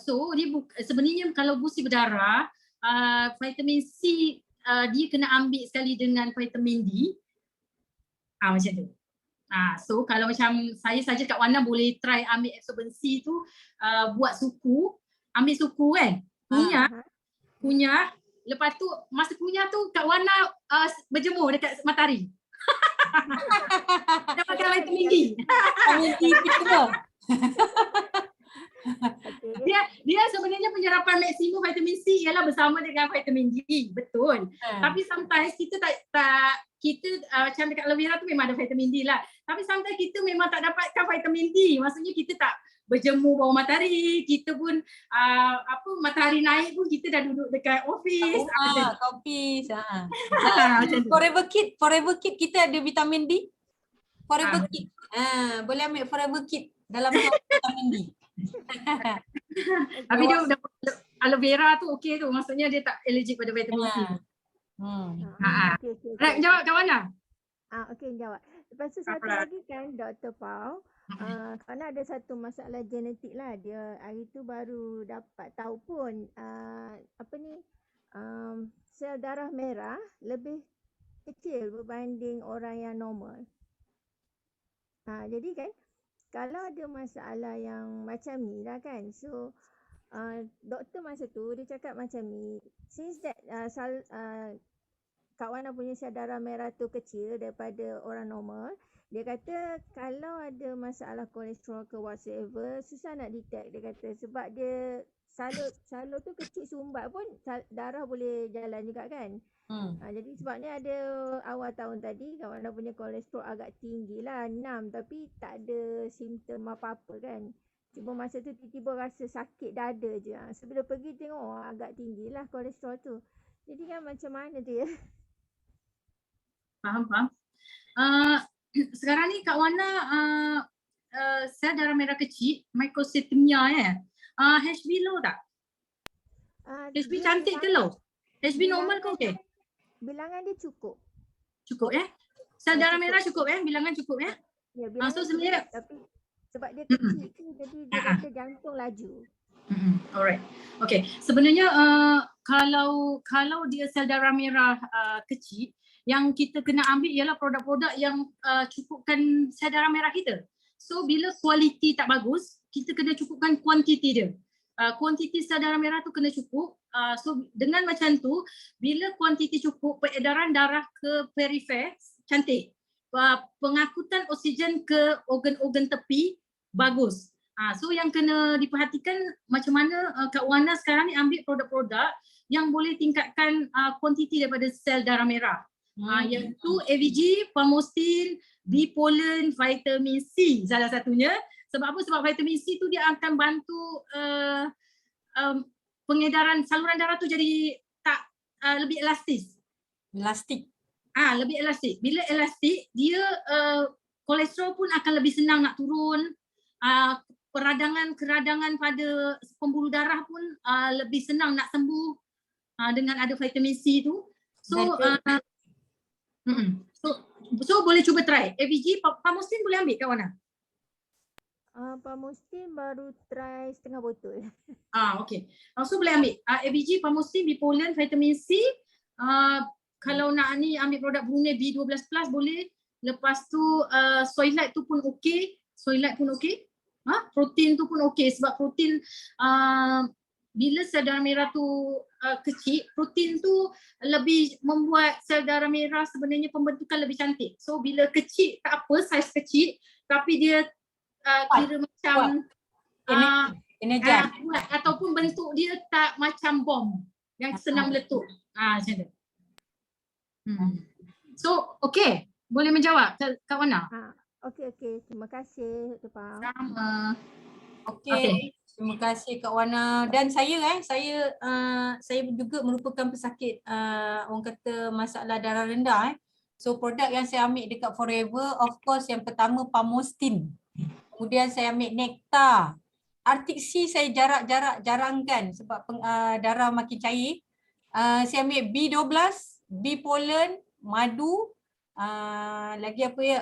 So dia sebenarnya kalau gusi berdarah, vitamin C dia kena ambil sekali dengan vitamin D. Macam tu. So kalau macam saya saja Kak Wana boleh try ambil absorbency tu, buat suku, ambil suku kan, kunyah. Lepas tu masa kunyah tu Kak Wana berjemur dekat matahari. Dapatkan vitamin D. Dia sebenarnya penyerapan maksimum vitamin C ialah bersama dengan vitamin D. Betul. Tapi sometimes kita macam dekat aloe vera tu memang ada vitamin D lah. Tapi sometimes kita memang tak dapatkan vitamin D. Maksudnya kita tak berjemur bawah matahari, kita pun matahari naik pun kita dah duduk dekat office. Forever Kid kita ada vitamin D. Forever Kid. Boleh ambil Forever Kid dalam vitamin D. Tapi dia aloe vera tu okey tu, maksudnya dia tak allergic pada vitamin C. Jawab Kak Wana. Okey, jawab. Lepas tu satu lagi kan Dr. Pau, kerana ada satu masalah genetik lah, dia hari tu baru dapat tahu pun sel darah merah lebih kecil berbanding orang yang normal. Jadi kan kalau ada masalah yang macam ni lah kan, so doktor masa tu dia cakap macam ni, since that Kak Wana punya sel darah merah tu kecil daripada orang normal, dia kata kalau ada masalah kolesterol ke whatsoever, susah nak detect dia kata, sebab dia salur tu kecil sumbat pun darah boleh jalan juga kan. Jadi sebabnya ada awal tahun tadi Kak Wana punya kolesterol agak tinggi lah, 6, tapi tak ada simptom apa-apa kan. Cuma masa tu tiba-tiba rasa sakit dada je. Sebelum pergi tengok agak tinggi lah kolesterol tu. Jadi kan macam mana tu ya? Faham. Sekarang ni Kak Wana sel darah merah kecil, microcytemia HB low tak? HB cantik ke low? HB normal ke okey? Bilangan dia cukup. Cukup Sel darah cukup. merah cukup bilangan cukup ya. Ya, So bilangan sebenarnya cukup, tapi sebab dia kecil tu jadi dia kata jantung laju. Alright. Okay. Sebenarnya kalau dia sel darah merah kecil, yang kita kena ambil ialah produk-produk yang cukupkan sel darah merah kita. So bila kualiti tak bagus, kita kena cukupkan kuantiti dia. Kuantiti sel darah merah tu kena cukup. So dengan macam tu, bila kuantiti cukup, peredaran darah ke perifer cantik. Pengangkutan oksigen ke organ-organ tepi bagus. So yang kena diperhatikan macam mana Kak Wana sekarang ni ambil produk-produk yang boleh tingkatkan kuantiti daripada sel darah merah. Iaitu AVG, Palmostin, B-Pollen, vitamin C salah satunya. Sebab apa? Sebab vitamin C tu dia akan bantu pengedaran saluran darah tu jadi tak lebih elastis. Elastik. Lebih elastik. Bila elastik, dia kolesterol pun akan lebih senang nak turun. Keradangan pada pembuluh darah pun lebih senang nak sembuh dengan ada vitamin C tu. So boleh cuba try. AVG, Palmostin boleh ambil kat mana? Palmostin baru try setengah botol. Okay. So boleh ambil AVG, Palmostin, B-Pollen, vitamin C. Kalau nak ni ambil produk Brunei B12 Plus boleh. Lepas tu Soylite tu pun okey. Soylite pun okey. Protein tu pun okey sebab protein bila sel darah merah tu kecil, protein tu lebih membuat sel darah merah sebenarnya pembentukan lebih cantik. So bila kecil tak apa, saiz kecil tapi dia kira macam kuat ataupun bentuk dia tak macam bom yang senang meletup. Macam tu. So okey, boleh menjawab Kak Wana? Okey. Terima kasih Dr. Pau. Sama. Okey. Terima kasih Kak Wana. Dan saya juga merupakan pesakit orang kata masalah darah rendah. So produk yang saya ambil dekat Forever, of course yang pertama Palmostin. Kemudian saya ambil Nectar. Arctic Sea saya jarangkan sebab darah makin cair. Saya ambil B12, B-Pollen, madu, lagi apa ya?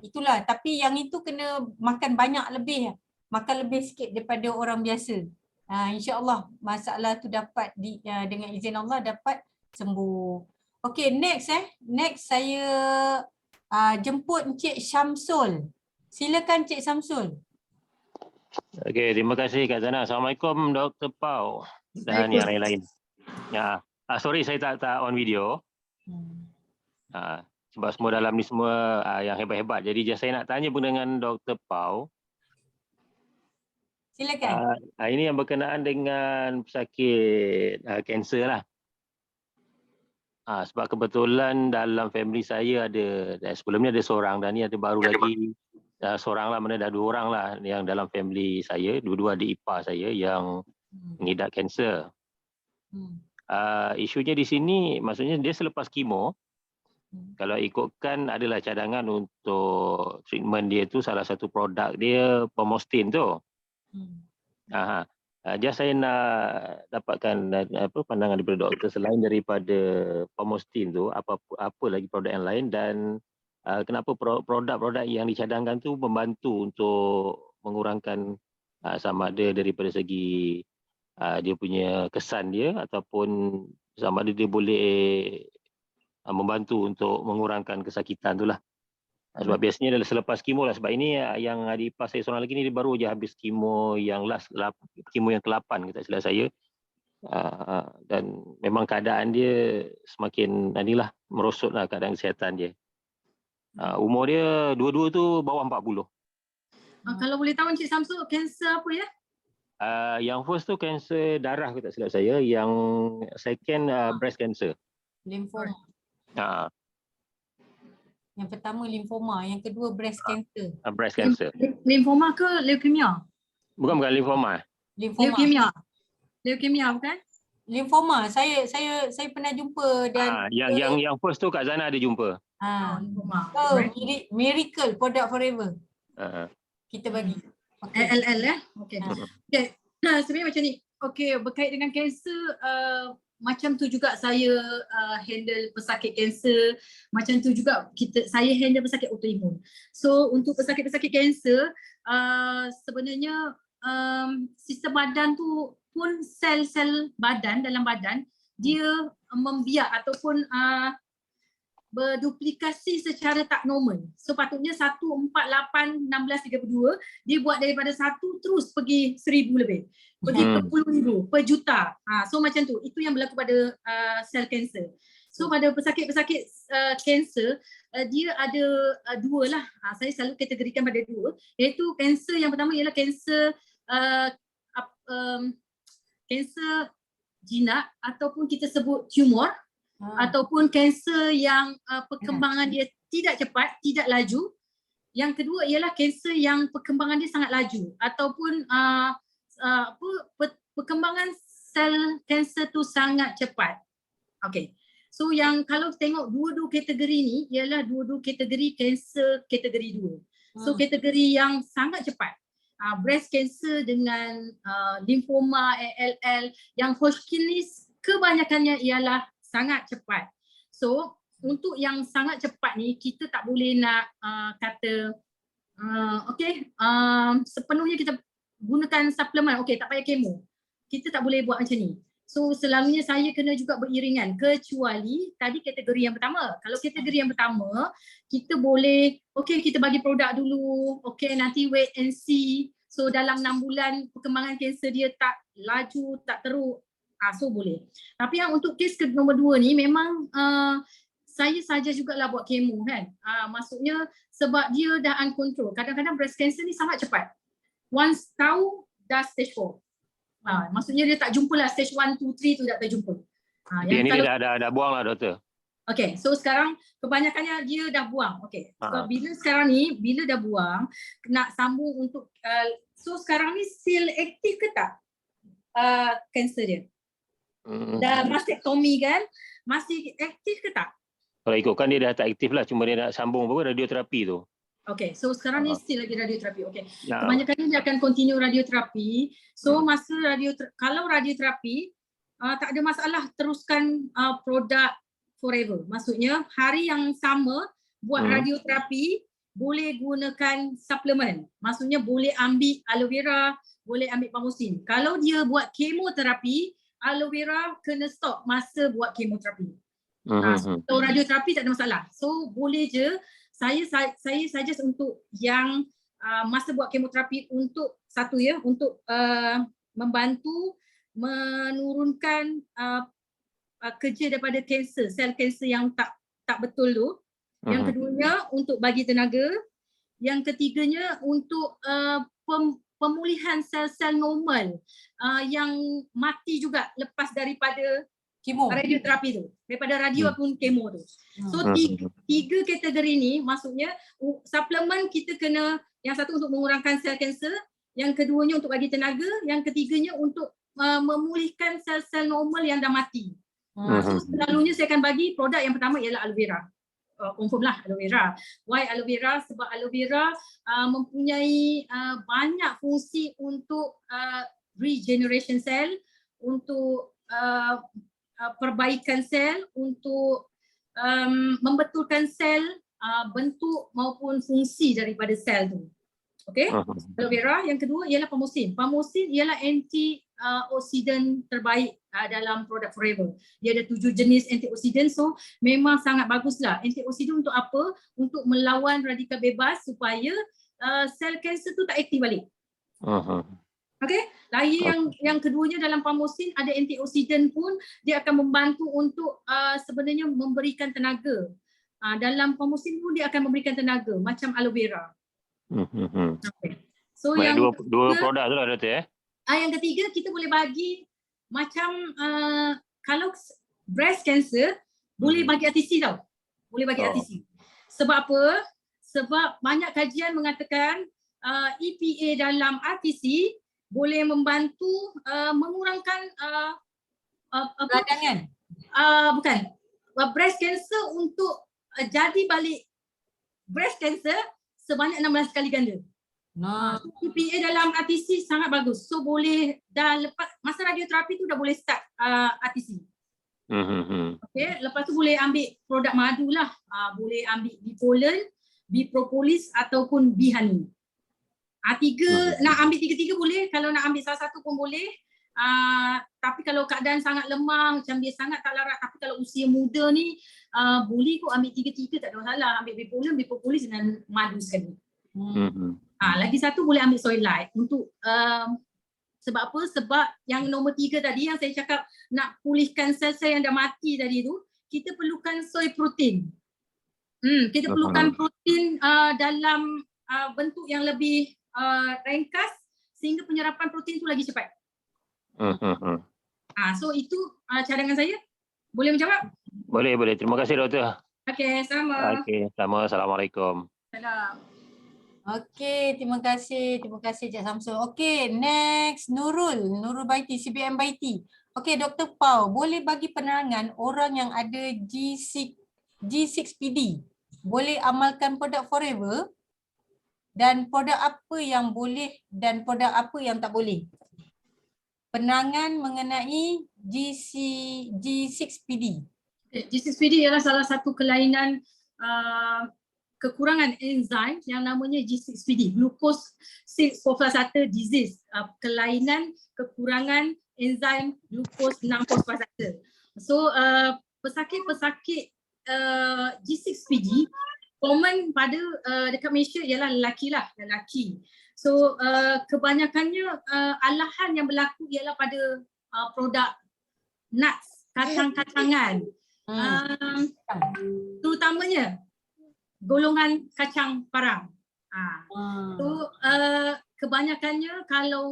Itulah, tapi yang itu kena makan banyak lebih, makan lebih sikit daripada orang biasa. InsyaAllah masalah tu dapat dengan izin Allah dapat sembuh. Okay, next saya jemput Encik Syamsul. Silakan Encik Syamsul. Okay, terima kasih Kak Zana. Assalamualaikum Dr. Pau dan yang lain-lain. Sorry saya tak on video. Sebab semua dalam ni semua yang hebat-hebat. Jadi saya nak tanya pun dengan Dr. Pau. Silakan. Ini yang berkenaan dengan pesakit kanser lah. Sebab kebetulan dalam family saya ada, sebelum ni ada seorang dan ni ada baru lagi seorang lah, mana dah 2 orang lah yang dalam family saya. Dua-dua adik ipar saya yang mengidap kanser. Isunya di sini maksudnya dia selepas kemo. Kalau ikutkan adalah cadangan untuk treatment dia tu, salah satu produk dia Palmostin tu. Just saya nak dapatkan pandangan daripada doktor selain daripada Palmostin tu, apa lagi produk yang lain dan kenapa produk-produk yang dicadangkan tu membantu untuk mengurangkan sama ada daripada segi dia punya kesan dia ataupun sama ada dia boleh membantu untuk mengurangkan kesakitan tu lah. Sebab biasanya adalah selepas kemo lah. Sebab ini yang adik ipar saya seorang lagi ni dia baru je habis kemo yang last, kemo yang ke-8 tak silap saya. Dan memang keadaan dia semakin merosot lah keadaan kesihatan dia. Umur dia dua-dua tu bawah 40. Kalau boleh tahu Encik Syamsul, kanser apa ya? Yang first tu kanser darah tak silap saya. Yang second breast cancer. Lymphoma. Yang pertama lymphoma, yang kedua breast cancer. Breast cancer. Lymphoma ke leukemia? Bukan lymphoma. Leukemia bukan? Lymphoma. Saya pernah jumpa dan yang first tu Kak Zana ada jumpa. Lymphoma. Miracle Product Forever. Kita bagi. LL Okey. Sebenarnya macam ni. Okey, berkait dengan kanser macam tu juga saya handle pesakit kanser, macam tu juga saya handle pesakit autoimun. So untuk pesakit-pesakit kanser sebenarnya sistem badan tu pun sel-sel badan dalam badan dia membiak ataupun berduplikasi secara tak normal. So patutnya 1, 4, 8, 16, 32 dia buat daripada 1 terus pergi 1000 lebih. Pergi ke puluh ribu, per juta. So macam tu. Itu yang berlaku pada sel kanser. So pada pesakit-pesakit kanser dia ada dua lah. Saya selalu kategorikan pada dua. Iaitu kanser yang pertama ialah kanser kanser jinak ataupun kita sebut tumor. Ataupun kanser yang perkembangan dia tidak cepat, tidak laju. Yang kedua ialah kanser yang perkembangan dia sangat laju ataupun perkembangan sel kanser tu sangat cepat. Okay. So yang kalau tengok dua-dua kategori ni ialah dua-dua kategori kanser kategori 2. So kategori yang sangat cepat. Breast cancer dengan lymphoma, ALL, yang Hodgkin's kebanyakannya ialah sangat cepat. So untuk yang sangat cepat ni kita tak boleh nak kata sepenuhnya kita gunakan suplemen, tak payah kemo. Kita tak boleh buat macam ni. So selalunya saya kena juga beriringan kecuali tadi kategori yang pertama. Kalau kategori yang pertama kita boleh kita bagi produk dulu, nanti wait and see. So dalam 6 bulan perkembangan kanser dia tak laju, tak teruk, so boleh. Tapi yang untuk kes nombor 2 ni memang saya saja jugalah buat kemo kan. Maksudnya sebab dia dah uncontrol. Kadang-kadang breast cancer ni sangat cepat. Once tahu dah stage 4. Maksudnya dia tak jumpa lah stage 1, 2, 3 tu tak terjumpa. Yang ni dia dah buang lah doktor. Okay, so sekarang kebanyakannya dia dah buang. So bila sekarang ni, bila dah buang, nak sambung untuk, so sekarang ni still aktif ke tak kanser dia? Dah mastektomi kan, masih aktif ke tak? Kalau ikutkan dia dah tak aktif lah, cuma dia nak sambung radioterapi tu. Okay, so sekarang ni still lagi radioterapi. Kebanyakannya dia akan continue radioterapi. So masa kalau radioterapi tak ada masalah, teruskan produk forever. Maksudnya hari yang sama buat radioterapi boleh gunakan suplemen. Maksudnya boleh ambil aloe vera, boleh ambil pamosin. Kalau dia buat kemoterapi, aloe vera kena stop masa buat kemoterapi. So radioterapi tak ada masalah. So boleh je saya suggest untuk yang masa buat kemoterapi untuk untuk membantu menurunkan kerja daripada kanser, sel kanser yang tak betul tu. Yang keduanya untuk bagi tenaga. Yang ketiganya untuk pemulihan sel-sel normal yang mati juga lepas daripada kemo, radioterapi tu, daripada radio ataupun kemo tu. So tiga kategori ni maksudnya suplemen kita kena, yang satu untuk mengurangkan sel kanser, yang keduanya untuk bagi tenaga, yang ketiganya untuk memulihkan sel-sel normal yang dah mati. So selalunya saya akan bagi produk yang pertama ialah aloe vera. Confirm lah aloe vera. Why aloe vera? Sebab aloe vera mempunyai banyak fungsi untuk regeneration sel, untuk perbaikan sel, untuk membetulkan sel, bentuk maupun fungsi daripada sel tu. Aloe vera. Yang kedua ialah pamosin. Pamosin ialah antioksidan terbaik dalam produk Forever. Dia ada 7 jenis antioksidan, so memang sangat baguslah. Antioksidan untuk apa? Untuk melawan radikal bebas supaya sel kanser tu tak aktif balik. Lagi yang keduanya dalam pamosin ada antioksidan pun, dia akan membantu untuk sebenarnya memberikan tenaga. Dalam pamosin pun dia akan memberikan tenaga macam aloe vera. So yang dua produk tu lah doktor yang ketiga kita boleh bagi macam kalau breast cancer boleh bagi RTC tau. Boleh bagi RTC. Sebab apa? Sebab banyak kajian mengatakan EPA dalam RTC boleh membantu mengurangkan radangan. Bukan. Breast cancer untuk jadi balik breast cancer sebanyak 16 kali ganda. EPA dalam RTC sangat bagus. So boleh dah lepas masa radioterapi tu dah boleh start RTC. Okay, lepas tu boleh ambil produk madu lah. Boleh ambil bee pollen, bee propolis ataupun bee honey. Nak ambil tiga-tiga boleh, kalau nak ambil salah satu pun boleh. Tapi kalau keadaan sangat lemah, macam dia sangat tak larat, tapi kalau usia muda ni boleh kok ambil tiga-tiga, tak ada masalah. Ambil bee pollen, bee propolis dengan madu sekali. Lagi satu boleh ambil soy light untuk sebab apa? Sebab yang nombor 3 tadi yang saya cakap nak pulihkan sel-sel yang dah mati tadi tu, kita perlukan soy protein. Kita perlukan protein dalam bentuk yang lebih ringkas sehingga penyerapan protein tu lagi cepat. So itu cadangan saya. Boleh menjawab? Boleh. Terima kasih doktor. Okey, sama. Okey, sama. Assalamualaikum. Salam. Okey, terima kasih Cik Samsul. Okey, next Nurul Baiti, CBM Baiti. Okey, Dr. Pau, boleh bagi penerangan orang yang ada G6PD boleh amalkan produk Forever dan produk apa yang boleh dan produk apa yang tak boleh? Penerangan mengenai G6PD. G6PD ialah salah satu kelainan kekurangan enzim yang namanya G6PD, glucose 6-phosphate disease, kelainan kekurangan enzim glucose 6-phosphate. So pesakit-pesakit G6PD common pada dekat Malaysia ialah lelaki. So kebanyakannya alahan yang berlaku ialah pada produk nuts, kacang-kacangan. Terutamanya golongan kacang parang. So kebanyakannya kalau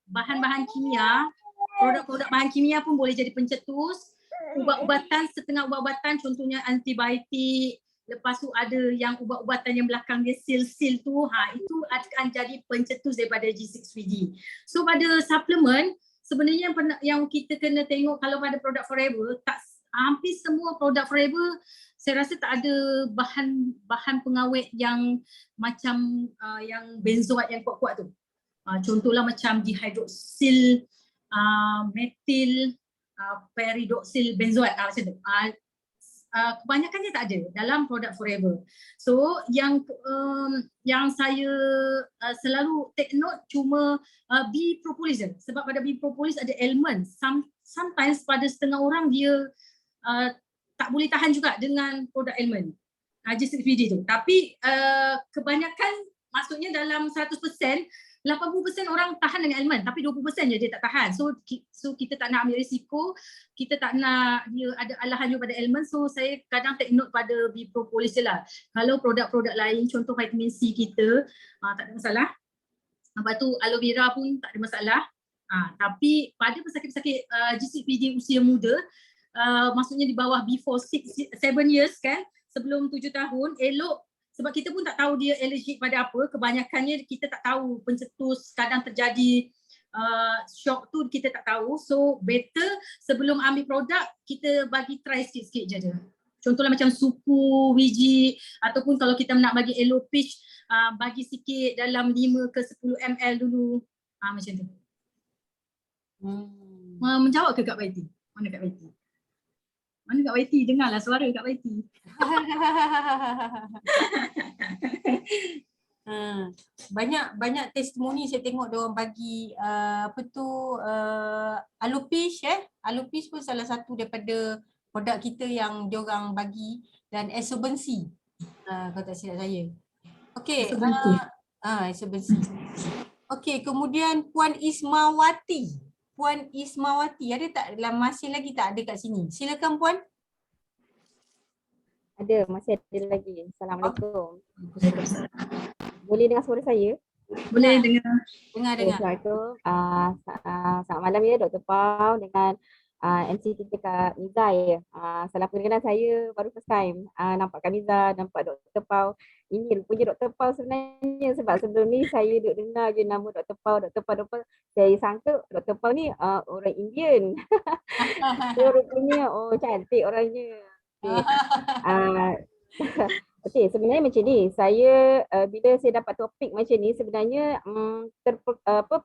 bahan-bahan kimia, produk-produk bahan kimia pun boleh jadi pencetus. Ubat-ubatan, setengah ubat-ubatan contohnya antibiotik, lepas tu ada yang ubat-ubatan yang belakang dia sil tu, itu akan jadi pencetus daripada G6PD. So pada suplemen sebenarnya yang kita kena tengok kalau pada produk Forever, hampir semua produk Forever saya rasa tak ada bahan pengawet yang macam yang benzoat yang kuat-kuat tu. Contohlah macam dihidroksil, metil, peridoxil benzoat macam tu. Kebanyakannya tak ada dalam produk Forever. So yang saya selalu take note cuma bee propolis je. Sebab pada bee propolis ada elemen. Sometimes pada setengah orang dia tak boleh tahan juga dengan produk elemen G6PD tu. Tapi kebanyakan maksudnya dalam 100%, 80% orang tahan dengan elemen, tapi 20% je dia tak tahan. So kita tak nak ambil risiko, kita tak nak dia ada alahan juga pada elemen. So saya kadang take note pada bee propolis je lah. Kalau produk-produk lain, contoh vitamin C kita, tak ada masalah. Lepas tu aloe vera pun tak ada masalah. Tapi pada pesakit-pesakit G6PD usia muda, maksudnya di bawah before 7 years kan, sebelum 7 tahun, elok sebab kita pun tak tahu dia allergic pada apa. Kebanyakannya kita tak tahu pencetus, kadang terjadi shock tu kita tak tahu. So better sebelum ambil produk kita bagi try sikit-sikit je. Contohnya macam suku biji ataupun kalau kita nak bagi aloe peach, bagi sikit dalam 5 ke 10 ml dulu. Macam tu. Menjawab ke Kak Baiti? Mana Kak Baiti? Mana Kak Baiti? Dengarlah suara Kak Baiti. Banyak testimoni saya tengok dia orang bagi aloe peach aloe peach pun salah satu daripada produk kita yang dia orang bagi, dan Esobensi kalau tak silap saya. Okey, Esobensi. Okey, kemudian Puan Ismawati ada tak masih lagi tak ada kat sini? Silakan Puan. Ada, masih ada lagi. Assalamualaikum. Boleh dengar suara saya? Boleh dengar. Assalamualaikum. Selamat malam ya Dr. Pau dengan MC kita Kak Miza ya. Salam perkenalan, saya baru first time nampak Kak Miza, nampak Dr. Pau. Ini rupanya Dr. Pau sebenarnya, sebab sebelum ni saya duk dengar je nama Dr. Pau. Saya sangka Dr. Pau ni orang Indian. So rupanya cantik orangnya. Okay. Okey, sebenarnya macam ni. Saya bila saya dapat topik macam ni sebenarnya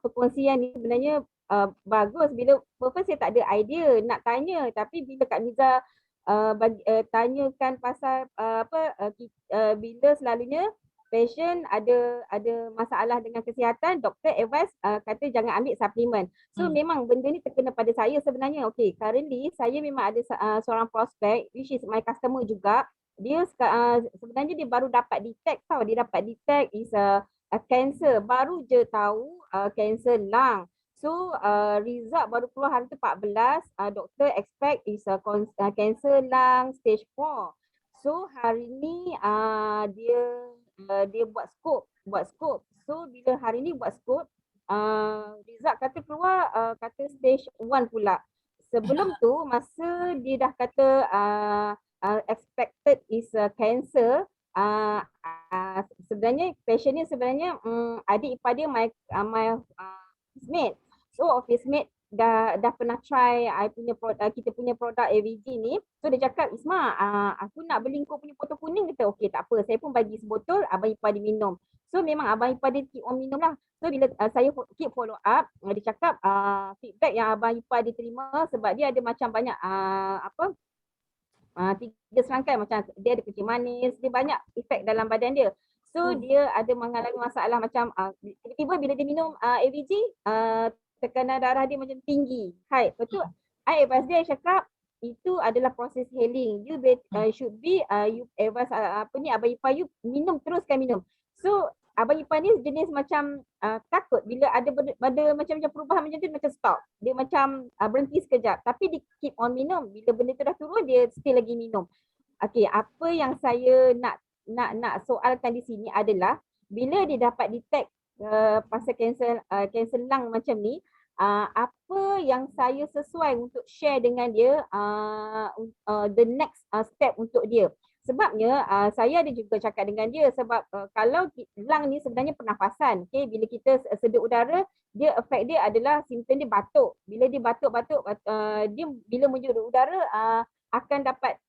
perkongsian ni sebenarnya bagus. Bila first saya tak ada idea nak tanya, tapi bila Kak Miza tanyakan pasal bila selalunya patient ada masalah dengan kesihatan, doktor advice kata jangan ambil suplemen. So memang benda ni terkena pada saya sebenarnya. Okey, currently saya memang ada seorang prospek which is my customer juga. Dia sebenarnya dia baru dapat detect tau, dia dapat detect is a cancer, baru je tahu cancer lung. So result baru keluar hari tu 14, doktor expect is a cancer lung stage 4. So hari ni dia buat scope. So bila hari ni buat scope, result kata keluar kata stage 1 pula. Sebelum tu masa dia dah kata expected is cancer, sebenarnya patient ni sebenarnya adik ipar dia my office mate. So office mate dah pernah try kita punya produk AVG ni. So dia cakap, Isma, aku nak beli kau punya botol kuning. Kata okey tak apa, saya pun bagi sebotol, abang ipar dia minum. So memang abang ipar dia keep on minum lah. So bila saya keep follow up, dia cakap feedback yang abang ipar dia terima sebab dia ada macam banyak 3 serangkai, macam dia ada kencing manis, dia banyak efek dalam badan dia. So dia ada mengalami masalah macam tiba-tiba bila dia minum AVG, tekanan darah dia macam tinggi, high. Lepas tu I advise dia, cakap itu adalah proses healing. You should be you advise abang ipar you teruskan minum. So abang ipar ni jenis macam takut bila ada macam perubahan macam tu, macam stop. Dia macam berhenti sekejap, tapi dia keep on minum. Bila benda tu dah turun, dia still lagi minum. Okey, apa yang saya nak soalkan di sini adalah bila dia dapat detect pasal cancer lung macam ni, apa yang saya sesuai untuk share dengan dia the next step untuk dia. Sebabnya saya ada juga cakap dengan dia sebab kalau lung ni sebenarnya pernafasan. Okay? Bila kita sedut udara, dia efek dia adalah simptom dia batuk. Bila dia batuk-batuk, dia bila menhirup udara akan dapat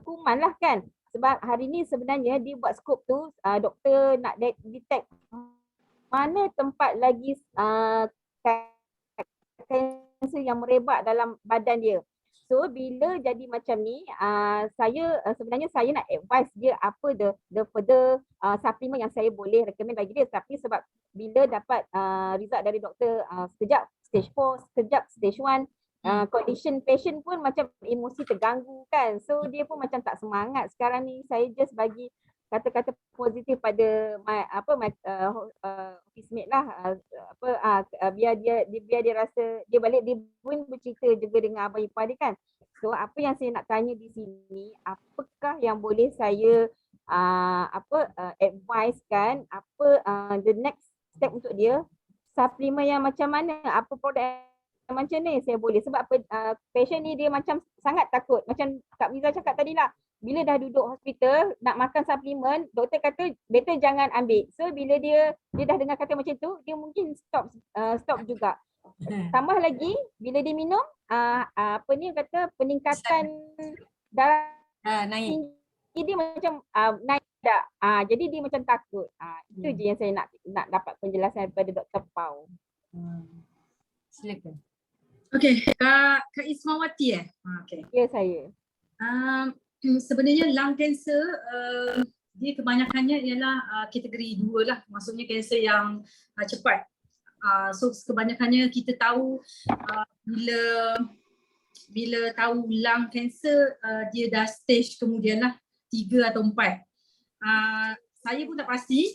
kuman lah kan. Sebab hari ni sebenarnya dia buat skop tu, doktor nak detect mana tempat lagi kanser yang merebak dalam badan dia. So bila jadi macam ni, sebenarnya saya nak advise dia apa the further suplemen yang saya boleh recommend bagi dia. Tapi sebab bila dapat result dari doktor sekejap stage 4, sekejap stage 1, condition patient pun macam emosi terganggu kan. So dia pun macam tak semangat sekarang ni. Saya just bagi kata-kata positif pada my office mate lah, biar dia rasa dia balik, dia pun bercerita juga dengan abang ipar dia kan. So apa yang saya nak tanya di sini, apakah yang boleh saya advise kan, the next step untuk dia, suplemen yang macam mana, apa produk yang macam ni saya boleh. Sebab patient ni dia macam sangat takut, macam Kak Miza cakap tadi lah, bila dah duduk hospital nak makan suplemen, doktor kata better jangan ambil. So bila dia dah dengar kata macam tu, dia mungkin stop juga. Tambah lagi bila dia minum kata peningkatan darah naik. dia macam naik tak. Jadi dia macam takut. Itu je yang saya nak dapat penjelasan daripada Dr. Pau. Silakan. Okey, Kak Ismawati okey. Ya, saya. Sebenarnya lung cancer dia kebanyakannya ialah kategori 2 lah, maksudnya kanser yang cepat. So kebanyakannya kita tahu bila tahu lung cancer dia dah stage kemudian lah 3 atau 4. Saya pun tak pasti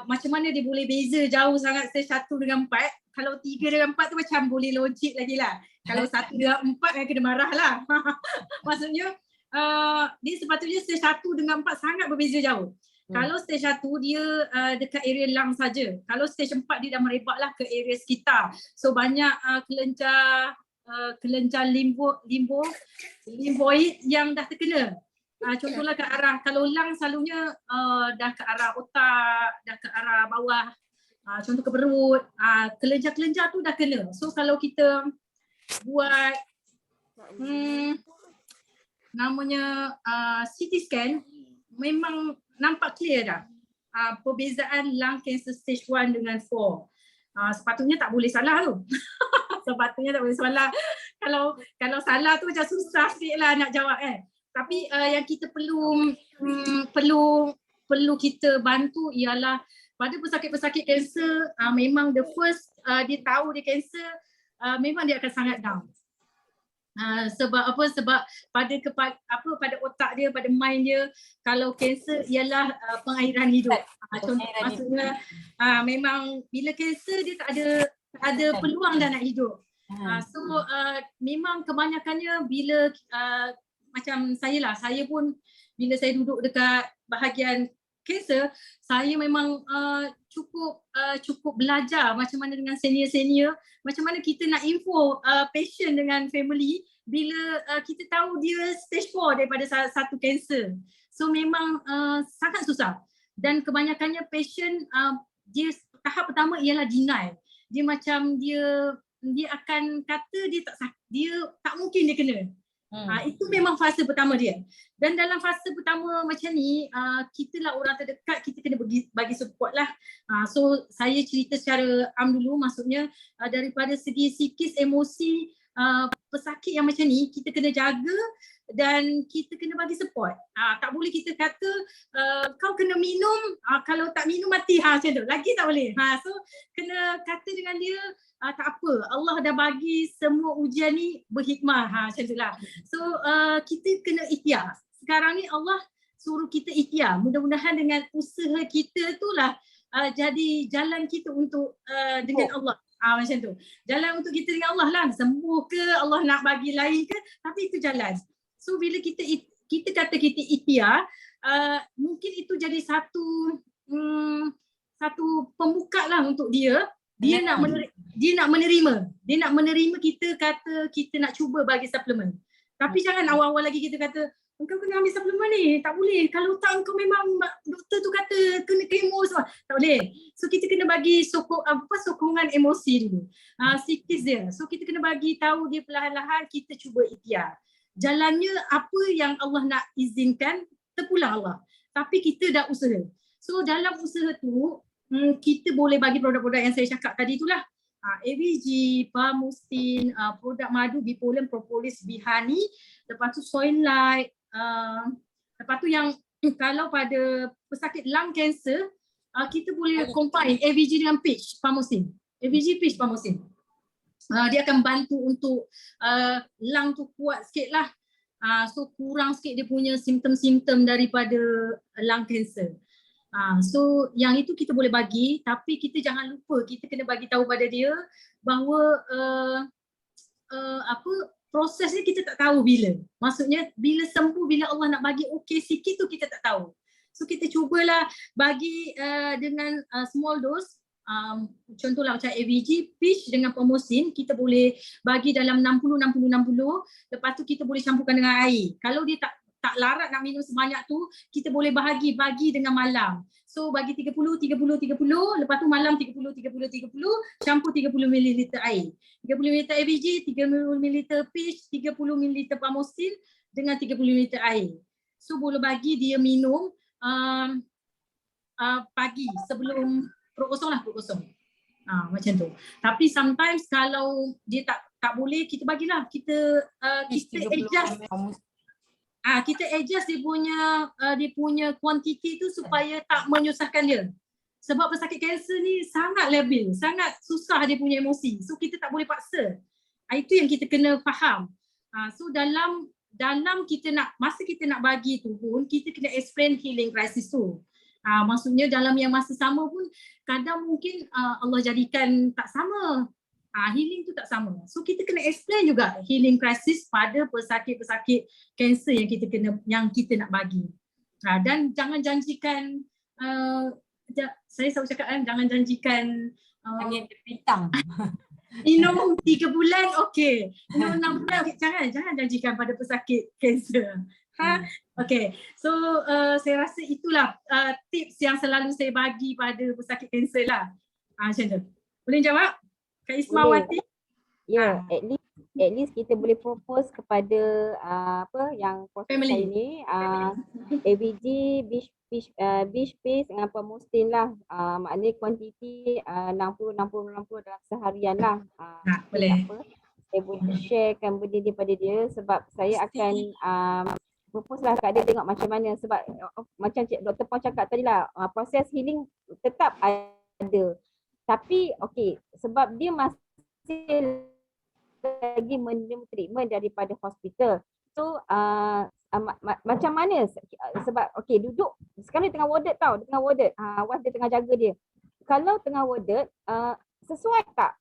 macam mana dia boleh beza jauh sangat stage 1 dengan 4. Kalau 3 dengan 4 tu macam boleh logik lagi lah. Kalau 1 dengan 4 kena marah lah. Maksudnya dia sepatutnya stage 1 dengan 4 sangat berbeza jauh. Kalau stage 1 dia dekat area lung saja. Kalau stage 4 dia dah merebaklah ke area sekitar. So banyak kelenjar limboid yang dah terkena. Contohlah ke arah, kalau lung selalunya dah ke arah otak, dah ke arah bawah, contoh ke perut, kelenjar-kelenjar tu dah kena. So kalau kita buat namanya CT scan, memang nampak clear dah perbezaan lung cancer stage 1 dengan 4. Sepatutnya tak boleh salah tu. Sepatutnya tak boleh salah. Kalau salah tu macam susah sikit lah nak jawab kan. Tapi yang kita perlu kita bantu ialah pada pesakit-pesakit kanser, memang the first dia tahu dia kanser, memang dia akan sangat down. Sebab pada otak dia, pada mind dia, kalau kanser ialah pengairan hidup. Maksudnya memang bila kanser dia tak ada peluang dah nak hidup. So memang kebanyakannya bila macam saya pun bila saya duduk dekat bahagian kanser, saya memang cukup belajar macam mana dengan senior-senior, macam mana kita nak info patient dengan family bila kita tahu dia stage 4 daripada satu kanser. So memang sangat susah. Dan kebanyakannya patient dia tahap pertama ialah deny. Dia macam dia akan kata dia tak mungkin dia kena. Itu memang fasa pertama dia. Dan dalam fasa pertama macam ni, kita lah orang terdekat, kita kena bagi support lah. So saya cerita secara dulu, maksudnya daripada segi psikis, emosi pesakit yang macam ni, kita kena jaga dan kita kena bagi support. Tak boleh kita kata kau kena minum, kalau tak minum mati, macam tu. Lagi tak boleh. So kena kata dengan dia, tak apa, Allah dah bagi semua ujian ni berhikmah, macam tu lah. So kita kena ikhtiar. Sekarang ni Allah suruh kita ikhtiar. Mudah-mudahan dengan usaha kita tu lah jadi jalan kita untuk dengan Allah. Macam tu. Jalan untuk kita dengan Allah lah. Sembuh ke, Allah nak bagi lain ke, tapi itu jalan. So bila kita kata kita ikhtiar, mungkin itu jadi satu pembuka lah untuk dia. Dia nak menerima kita kata kita nak cuba bagi suplemen. Tapi jangan awal-awal lagi kita kata engkau kena ambil suplemen ni, tak boleh. Kalau tak engkau memang doktor tu kata kena kemo semua. Tak boleh. So kita kena bagi sokongan emosi dulu. Psikis dia. So kita kena bagi tahu dia perlahan-lahan, kita cuba ikhtiar. Jalannya apa yang Allah nak izinkan, terpulang Allah. Tapi kita dah usaha. So dalam usaha tu, kita boleh bagi produk-produk yang saya cakap tadi itulah. AVG, Parmustin, produk madu, Bipolen, Propolis, Bihani, lepas tu Soil Light, lepas tu yang kalau pada pesakit lung cancer, kita boleh combine AVG dengan Peach, Parmustin. AVG, Peach, Parmustin. Dia akan bantu untuk lung tu kuat sikit lah. So kurang sikit dia punya simptom-simptom daripada lung cancer. So yang itu kita boleh bagi, tapi kita jangan lupa, kita kena bagi tahu pada dia bahawa proses ni kita tak tahu bila. Maksudnya bila sembuh, bila Allah nak bagi okey sikit tu kita tak tahu. So kita cubalah bagi dengan small dose. Contohlah macam AVG, Peach dengan Parmustin, kita boleh bagi dalam 60-60-60. Lepas tu kita boleh campurkan dengan air. Kalau dia tak larat nak minum sebanyak tu, kita boleh bagi dengan malam. So bagi 30-30-30, lepas tu malam 30-30-30, campur 30 ml air. 30 ml AVG, 30 ml Peach, 30 ml Parmustin dengan 30 ml air. So boleh bagi dia minum pagi sebelum perut kosong lah, perut kosong. Macam tu. Tapi sometimes kalau dia tak boleh, kita bagilah. Kita adjust. Kita adjust dia punya kuantiti tu supaya tak menyusahkan dia. Sebab pesakit kanser ni sangat labil, sangat susah dia punya emosi. So kita tak boleh paksa. Itu yang kita kena faham. So dalam masa kita nak bagi tu pun, kita kena explain healing crisis tu. Maksudnya dalam yang masa sama pun kadang mungkin Allah jadikan tak sama. Healing tu tak sama. So kita kena explain juga healing crisis pada pesakit-pesakit kanser yang kita nak bagi. Dan jangan janjikan, saya selalu cakap jangan janjikan angin bintang. minum 3 bulan okey, minum 6 bulan okey. Jangan janjikan pada pesakit kanser. Okay, so saya rasa itulah tips yang selalu saya bagi pada pesakit kanser lah. Macam tu. Boleh jawab? Kak Ismawati? Ya, at least at least kita boleh propose kepada yang proses Family. saya ni ABG, Bish Pace dengan Pemustin lah. Maknanya kuantiti 60 dalam seharian lah. Boleh. Saya boleh sharekan benda ni pada dia sebab saya akan propose lah kat dia tengok macam mana sebab macam Dr. Pong cakap tadi lah proses healing tetap ada. Tapi sebab dia masih lagi menerima treatment daripada hospital. So macam mana sebab duduk sekarang dia tengah warded tau, dia tengah warded. Wife dia tengah jaga dia. Kalau tengah warded sesuai tak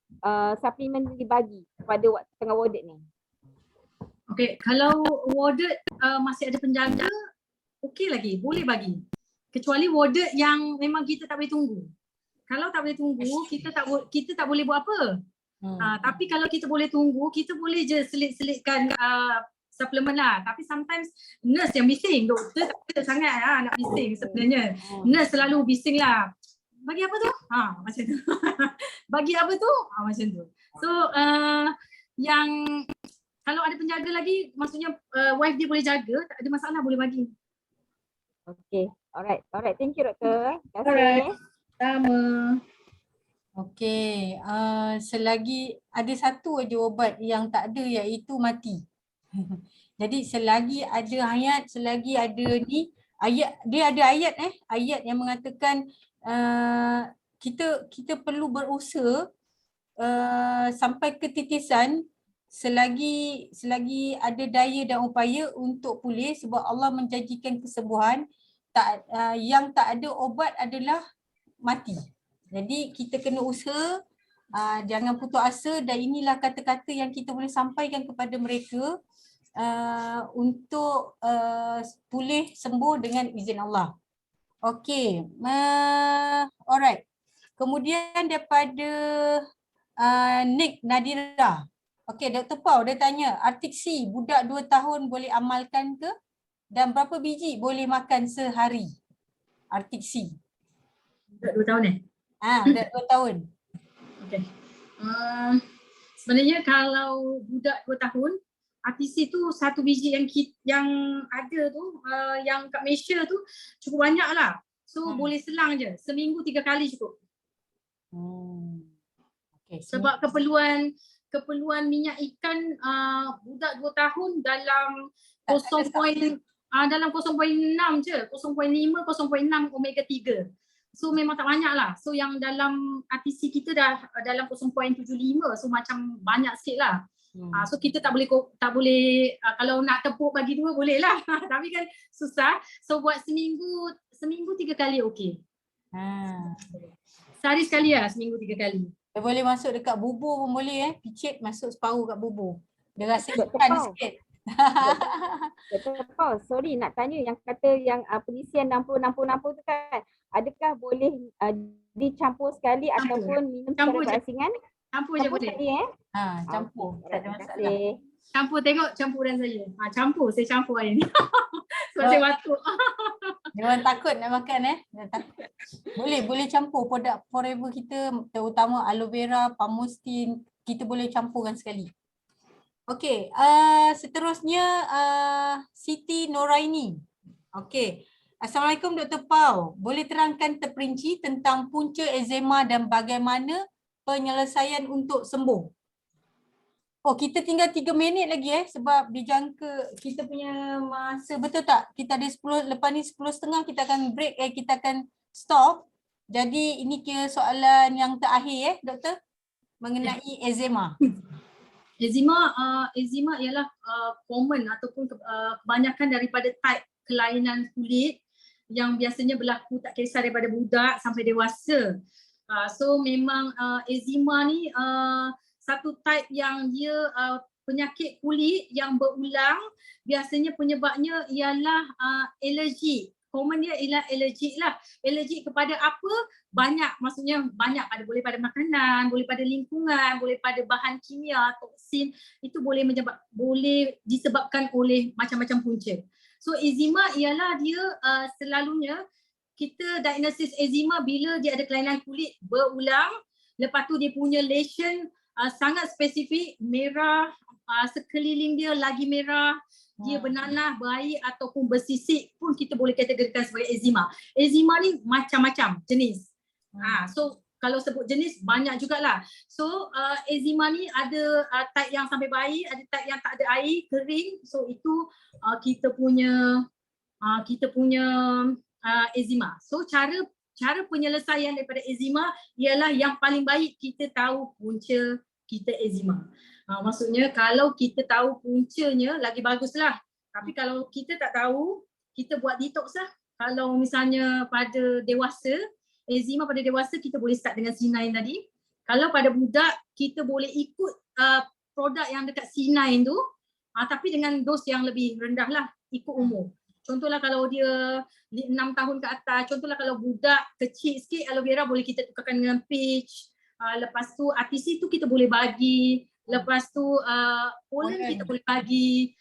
suplemen dibagi pada waktu tengah warded ni? Kalau warded masih ada penjaga, lagi, boleh bagi. Kecuali warded yang memang kita tak boleh tunggu. Kalau tak boleh tunggu, kita tak boleh buat apa. Tapi kalau kita boleh tunggu, kita boleh je selit-selitkan suplemen lah. Tapi sometimes nurse yang bising, doktor tak ada sangat nak bising sebenarnya. Nurse selalu bising lah. Bagi apa tu? Macam tu. Bagi apa tu? Macam tu. So yang kalau ada penjaga lagi, maksudnya wife dia boleh jaga, tak ada masalah, boleh bagi. Okay, alright. Thank you doktor. Terima kasih. Alright. Sama. Okey, selagi ada satu aja ubat yang tak ada iaitu mati. Jadi selagi ada hayat, selagi ada ni, ayat dia ada ayat yang mengatakan kita perlu berusaha sampai ke titisan selagi ada daya dan upaya untuk pulih sebab Allah menjanjikan kesembuhan. Yang tak ada obat adalah mati. Jadi kita kena usaha, jangan putus asa dan inilah kata-kata yang kita boleh sampaikan kepada mereka untuk pulih sembuh dengan izin Allah. Okey, alright. Kemudian daripada Nick Nadira. Okey, Dr. Pau dia tanya, Artik C budak 2 tahun boleh amalkan ke? Dan berapa biji boleh makan sehari? Artik C. Budak 2 tahun Budak 2 tahun. Okey. Sebenarnya kalau budak 2 tahun, RTC tu 1 biji yang ada tu, yang kat Malaysia tu cukup banyak lah. So boleh selang je, seminggu 3 kali cukup. Okay, sebab keperluan minyak ikan budak 2 tahun dalam 0.6 je, 0.5, 0.6 omega 3. So memang tak banyak lah. So yang dalam RTC kita dah dalam 0.75, so macam banyak sikit lah. So kita tak boleh kalau nak tepuk bagi 2 boleh lah. Tapi kan susah. So buat seminggu 3 kali okey. Sehari sekali lah, seminggu 3 kali. Dia boleh masuk dekat bubur pun boleh picit masuk separuh kat bubur. Dia rasa ikan sikit. Dr. Paul, sorry nak tanya yang kata yang pengisian 60-60-60 tu kan, adakah boleh dicampur sekali ataupun minum secara berasingan? Campur je boleh. Campur. Tak ada masalah. Campur, tengok campuran saya. Saya campur air ni. Sebab saya batuk. Dia orang takut nak makan Dia takut. Boleh campur produk Forever kita, terutama aloe vera, Pemustin, kita boleh campurkan sekali. Okey, seterusnya Siti Noraini. Okey. Assalamualaikum Dr. Pau. Boleh terangkan terperinci tentang punca eczema dan bagaimana penyelesaian untuk sembuh? Kita tinggal 3 minit lagi sebab dijangka kita punya masa, betul tak? Kita ada 10, lepas ni 10.30 kita akan break, kita akan stop. Jadi ini kira soalan yang terakhir doktor mengenai eczema. Eczema ialah common ataupun kebanyakan daripada type kelainan kulit yang biasanya berlaku tak kisah daripada budak sampai dewasa. So memang eczema ni satu type yang dia penyakit kulit yang berulang, biasanya penyebabnya ialah alergi. Common dia ialah alergik lah. Alergik kepada apa? Banyak, maksudnya banyak boleh pada makanan, boleh pada lingkungan, boleh pada bahan kimia, toksin. Itu boleh disebabkan oleh macam-macam punca. So eczema ialah dia selalunya kita diagnosis eczema bila dia ada kelainan kulit berulang, lepas tu dia punya lesion sangat spesifik, merah, sekeliling dia lagi merah, dia bernanah, baik ataupun bersisik pun kita boleh kategorikan sebagai eczema. Eczema ni macam-macam jenis. So kalau sebut jenis banyak jugalah. So eczema ni ada type yang sampai baik, ada type yang tak ada air, kering. So itu kita punya eczema. So cara penyelesaian daripada eczema ialah yang paling baik kita tahu punca kita eczema. Maksudnya kalau kita tahu puncanya lagi baguslah. Tapi kalau kita tak tahu, kita buat detox lah. Kalau misalnya pada dewasa, eczema pada dewasa kita boleh start dengan C9 tadi. Kalau pada budak kita boleh ikut produk yang dekat C9 tu, tapi dengan dos yang lebih rendah lah, ikut umur. Contohlah kalau dia 6 tahun ke atas, contohlah kalau budak kecil sikit, aloe vera boleh kita tukarkan dengan peach. Lepas tu RTC tu kita boleh bagi. Lepas tu pollen kita boleh bagi.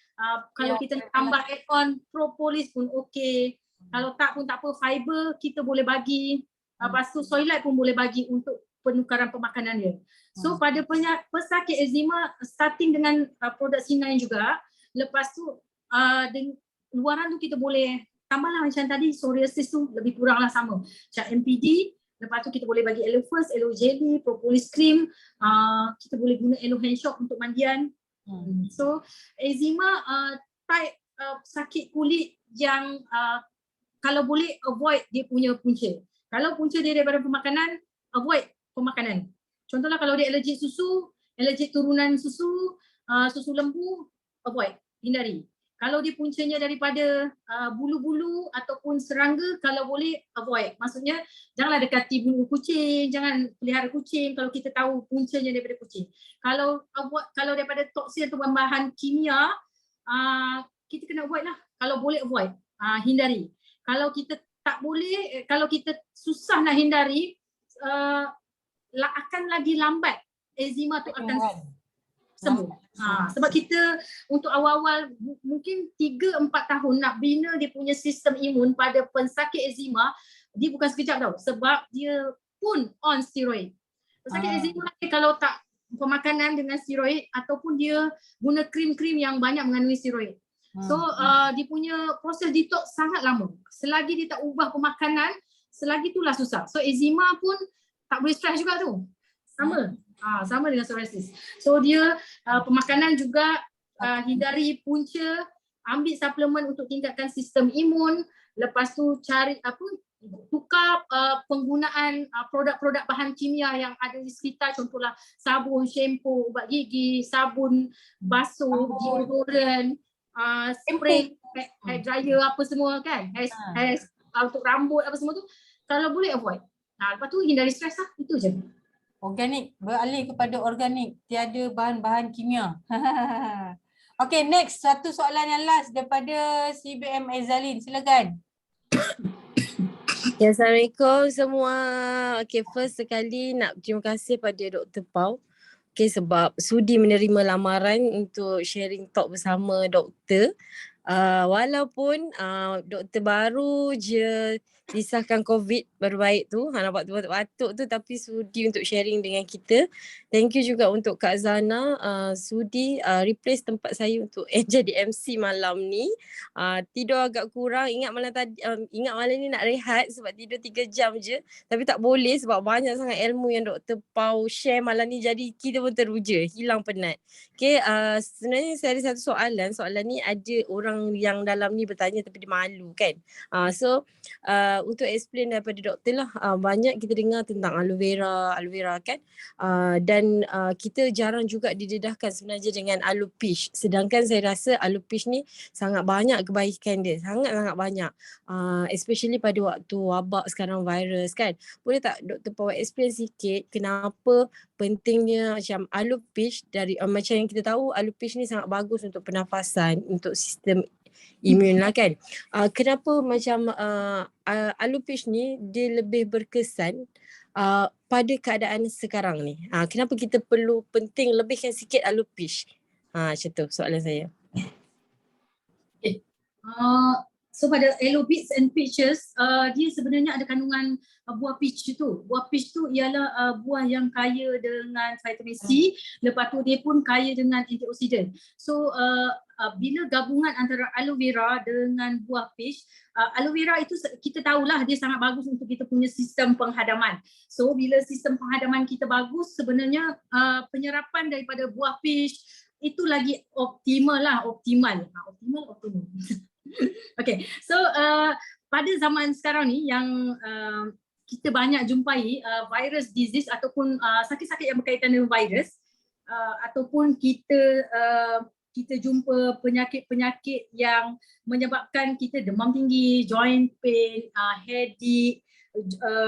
Kalau kita nak tambah add-on propolis pun okey. Kalau tak pun tak apa, fiber kita boleh bagi. Lepas tu soylite pun boleh bagi untuk penukaran pemakanan dia. So pada pesakit eczema starting dengan produk C9 juga. Lepas tu luaran tu kita boleh tambahlah macam tadi psoriasis tu lebih kuranglah sama. Macam MPD, lepas tu kita boleh bagi aloe first, aloe jelly, propolis cream, kita boleh guna aloe hand shop untuk mandian. So eczema type sakit kulit yang kalau boleh avoid dia punya punca. Kalau punca dia daripada pemakanan, avoid pemakanan. Contohlah kalau dia alergik susu, alergik turunan susu, susu lembu, avoid, hindari. Kalau dia puncanya daripada bulu-bulu ataupun serangga, kalau boleh avoid. Maksudnya janganlah dekati bulu kucing, jangan pelihara kucing kalau kita tahu puncanya daripada kucing. Kalau daripada toksin atau bahan kimia, kita kena avoid lah. Kalau boleh avoid, hindari. Kalau kita tak boleh, kalau kita susah nak hindari, akan lagi lambat eczema tu akan sembuh. Sebab kita untuk awal-awal mungkin 3-4 tahun nak bina dia punya sistem imun pada pesakit eczema, dia bukan sekejap tau. Sebab dia pun on steroid. Pesakit eczema kalau tak pemakanan dengan steroid ataupun dia guna krim-krim yang banyak mengandungi steroid. So dia punya proses detox sangat lama. Selagi dia tak ubah pemakanan, selagi itulah susah. So eczema pun tak boleh stres juga tu. Sama. Sama dengan psoriasis. So dia pemakanan juga hindari punca, ambil suplemen untuk tingkatkan sistem imun, lepas tu cari tukar penggunaan produk-produk bahan kimia yang ada di sekitar, contohlah sabun, shampoo, ubat gigi, sabun basuh, deodorant, spray, hair dryer apa semua kan, hair untuk rambut apa semua tu, kalau boleh avoid. Lepas tu hindari stres lah, itu je. Organik, beralih kepada organik, tiada bahan-bahan kimia. Okay, next, satu soalan yang last daripada CBM Aizalin, silakan. Ya, Assalamualaikum semua. Okay, first sekali nak terima kasih pada Dr. Pau. Okay, sebab sudi menerima lamaran untuk sharing talk bersama doktor. Walaupun doktor baru je disahkan COVID baru baik tu, nampak tu batuk tu, tapi sudi untuk sharing dengan kita. Thank you juga untuk Kak Zana sudi replace tempat saya untuk jadi MC malam ni. Tidur agak kurang, ingat malam ni nak rehat sebab tidur 3 jam je, tapi tak boleh sebab banyak sangat ilmu yang Dr. Pau share malam ni, jadi kita pun teruja, hilang penat. Okay, sebenarnya saya ada satu soalan ni ada orang yang dalam ni bertanya tapi dia malu kan. So untuk explain daripada doktor lah, banyak kita dengar tentang aloe vera kan, dan kita jarang juga didedahkan sebenarnya dengan aloe peach, sedangkan saya rasa aloe peach ni sangat banyak kebaikan dia, sangat-sangat banyak, especially pada waktu wabak sekarang, virus kan. Boleh tak Dr. Pau explain sikit kenapa pentingnya macam aloe peach dari macam yang kita tahu aloe peach ni sangat bagus untuk pernafasan, untuk sistem imun lah kan. Kenapa macam aloe peach ni dia lebih berkesan pada keadaan sekarang ni? Kenapa kita perlu penting lebihkan sikit aloe peach? Macam tu soalan saya. So pada aloe beets and peaches, dia sebenarnya ada kandungan buah peach tu. Buah peach tu ialah buah yang kaya dengan vitamin C, lepas tu dia pun kaya dengan antioksidan. So bila gabungan antara aloe vera dengan buah peach, aloe vera itu kita tahulah dia sangat bagus untuk kita punya sistem penghadaman. So bila sistem penghadaman kita bagus, sebenarnya penyerapan daripada buah peach itu lagi optimal. Okay, so pada zaman sekarang ni yang kita banyak jumpai virus disease ataupun sakit-sakit yang berkaitan dengan virus, ataupun kita jumpa penyakit-penyakit yang menyebabkan kita demam tinggi, joint pain, headache,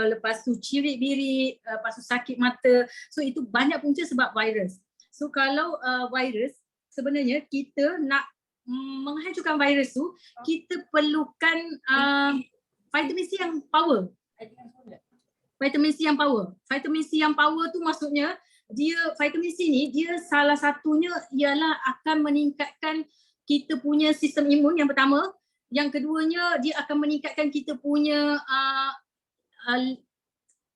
lepas tu cirit-birit, lepas tu sakit mata. So itu banyak punca sebab virus. So kalau virus, sebenarnya kita nak menghancurkan virus tu, kita perlukan vitamin C yang power. Vitamin C yang power. Vitamin C yang power tu maksudnya vitamin C ni dia salah satunya ialah akan meningkatkan kita punya sistem imun yang pertama. Yang keduanya dia akan meningkatkan kita punya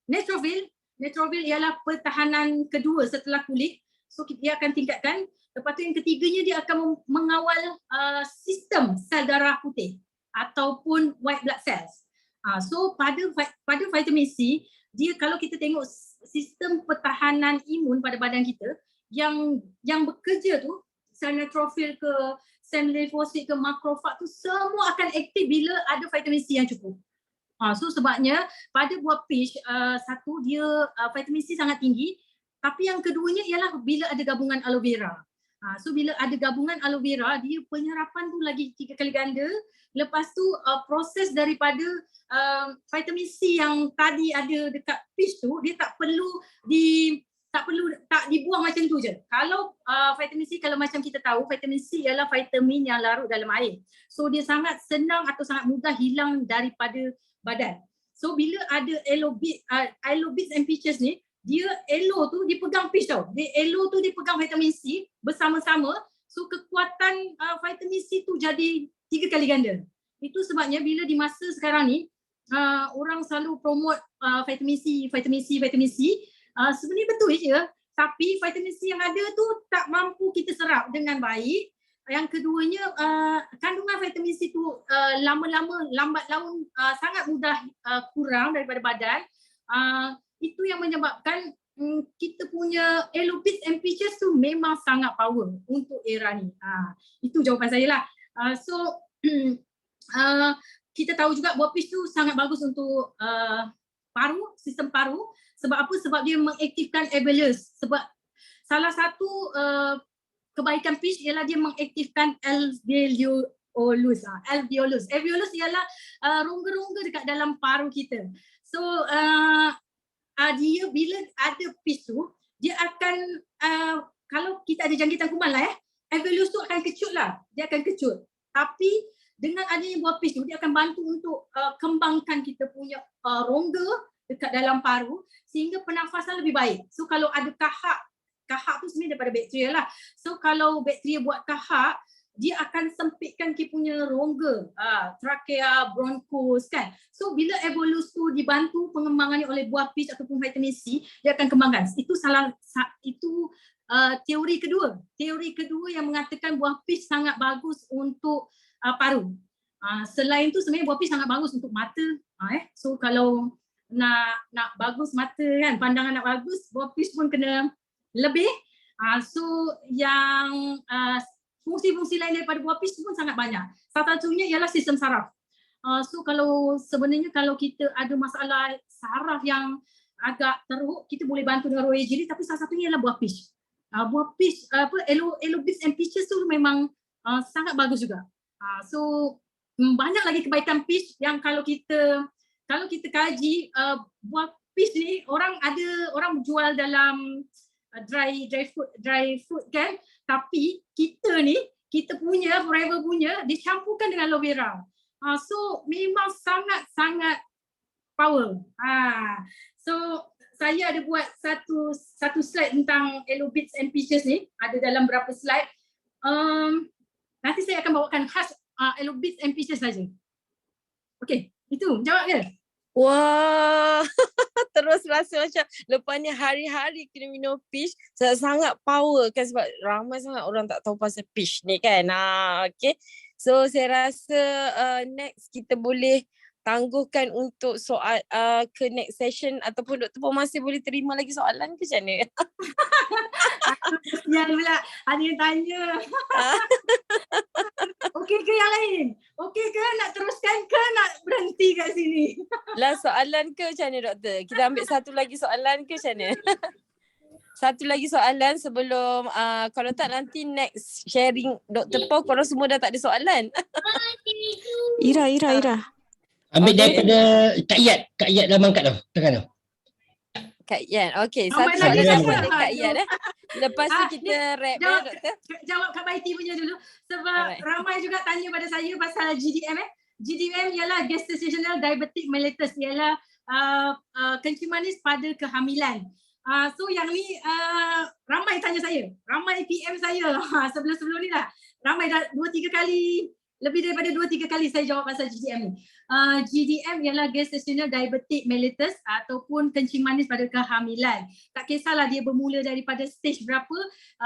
neutrophil. Neutrophil ialah pertahanan kedua setelah kulit. So dia akan tingkatkan. Lepas tu yang ketiganya dia akan mengawal sistem sel darah putih ataupun white blood cells. So pada vitamin C, dia kalau kita tengok sistem pertahanan imun pada badan kita yang bekerja tu, sel neutrophil ke, sel limfosit ke, makrofag tu semua akan aktif bila ada vitamin C yang cukup. So sebabnya pada buah peach, satu dia vitamin C sangat tinggi, tapi yang keduanya ialah bila ada gabungan aloe vera. So bila ada gabungan aloe vera, dia penyerapan tu lagi 3 kali ganda. Lepas tu proses daripada vitamin C yang tadi ada dekat peach tu, dia tak dibuang macam tu je. Kalau vitamin C, kalau macam kita tahu, vitamin C ialah vitamin yang larut dalam air. So dia sangat senang atau sangat mudah hilang daripada badan. So bila ada aloe beets and peaches ni, dia aloe tu dia pegang peach tau. Aloe tu dia pegang vitamin C bersama-sama. So kekuatan vitamin C tu jadi 3 kali ganda. Itu sebabnya bila di masa sekarang ni orang selalu promote vitamin C. Sebenarnya betul je, tapi vitamin C yang ada tu tak mampu kita serap dengan baik. Yang keduanya kandungan vitamin C tu lambat laun sangat mudah kurang daripada badan. Itu yang menyebabkan kita punya aloe beets and peaches tu memang sangat power untuk era ni. Itu jawapan saya lah. Kita tahu juga buah peach tu sangat bagus untuk paru, sistem paru. Sebab apa? Sebab dia mengaktifkan alveolus. Sebab salah satu kebaikan peach ialah dia mengaktifkan alveolus. Alveolus ialah rongga-rongga dekat dalam paru kita. So dia bila ada peach tu, dia akan kalau kita ada jangkitan kuman lah alveolus tu akan kecut lah. Dia akan kecut. Tapi dengan adanya buah peach tu, dia akan bantu untuk kembangkan kita punya rongga dekat dalam paru sehingga pernafasan lebih baik. So kalau ada kahak tu sebenarnya daripada bakteria lah. So kalau bakteria buat kahak, dia akan sempitkan kita punya rongga, trakea, bronchus kan. So bila alveolus tu dibantu pengembangannya oleh buah peach ataupun vitamin C, dia akan kembangkan. Itu teori kedua. Teori kedua yang mengatakan buah peach sangat bagus untuk paru. Selain tu sebenarnya buah peach sangat bagus untuk mata. So kalau nak bagus mata kan, pandangan nak bagus, buah peach pun kena lebih. So yang fungsi-fungsi lain daripada buah peach pun sangat banyak. Salah satunya ialah sistem saraf. So sebenarnya kalau kita ada masalah saraf yang agak teruk, kita boleh bantu dengan royal jelly, tapi salah satunya ialah buah peach. Buah peach, aloe beets and peaches tu memang sangat bagus juga. So banyak lagi kebaikan peach yang kalau kita kaji buah peach ni, orang jual dalam dry fruit kan, tapi kita punya Forever punya dicampurkan dengan aloe vera. So memang sangat power. So saya ada buat satu slide tentang aloe beets and peaches ni, ada dalam berapa slide. Nanti saya akan bawakan khas aloe beets and peaches saja. Okey, itu jawab ke? Wah, terus rasa macam lepas ni hari-hari kena minum peach sangat power kan sebab ramai sangat orang tak tahu pasal peach ni kan. Okay. So saya rasa next kita boleh tangguhkan untuk soal ke next session ataupun Dr. Paul masih boleh terima lagi soalan ke macam mana? Kesian pula ada yang tanya. Okey ke yang lain? Okey ke nak teruskan ke nak berhenti kat sini? Last soalan ke macam mana doktor? Kita ambil satu lagi soalan ke macam mana? Satu lagi soalan sebelum kalau tak nanti next sharing Dr. Paul korang semua dah tak ada soalan. Ira. Ambil Okey. daripada Kak Iyat dah mangkat tau. Tekan tau. Kak Yan. Okey, Ramai satu lagi soalan siapa? daripada Kak Yan Lepas tu Ah, kita wrap jawab. doktor. Jawab Kak Baiti punya dulu sebab Alright. ramai juga tanya pada saya pasal GDM GDM ialah gestational diabetic mellitus, ialah kencing manis pada kehamilan. So yang ni ramai tanya saya, ramai PM saya sebelum-sebelum ni lah. Ramai dah 2-3 kali, lebih daripada 2-3 kali saya jawab pasal GDM ni. GDM ialah gestational diabetic mellitus ataupun kencing manis pada kehamilan. Tak kisahlah dia bermula daripada stage berapa,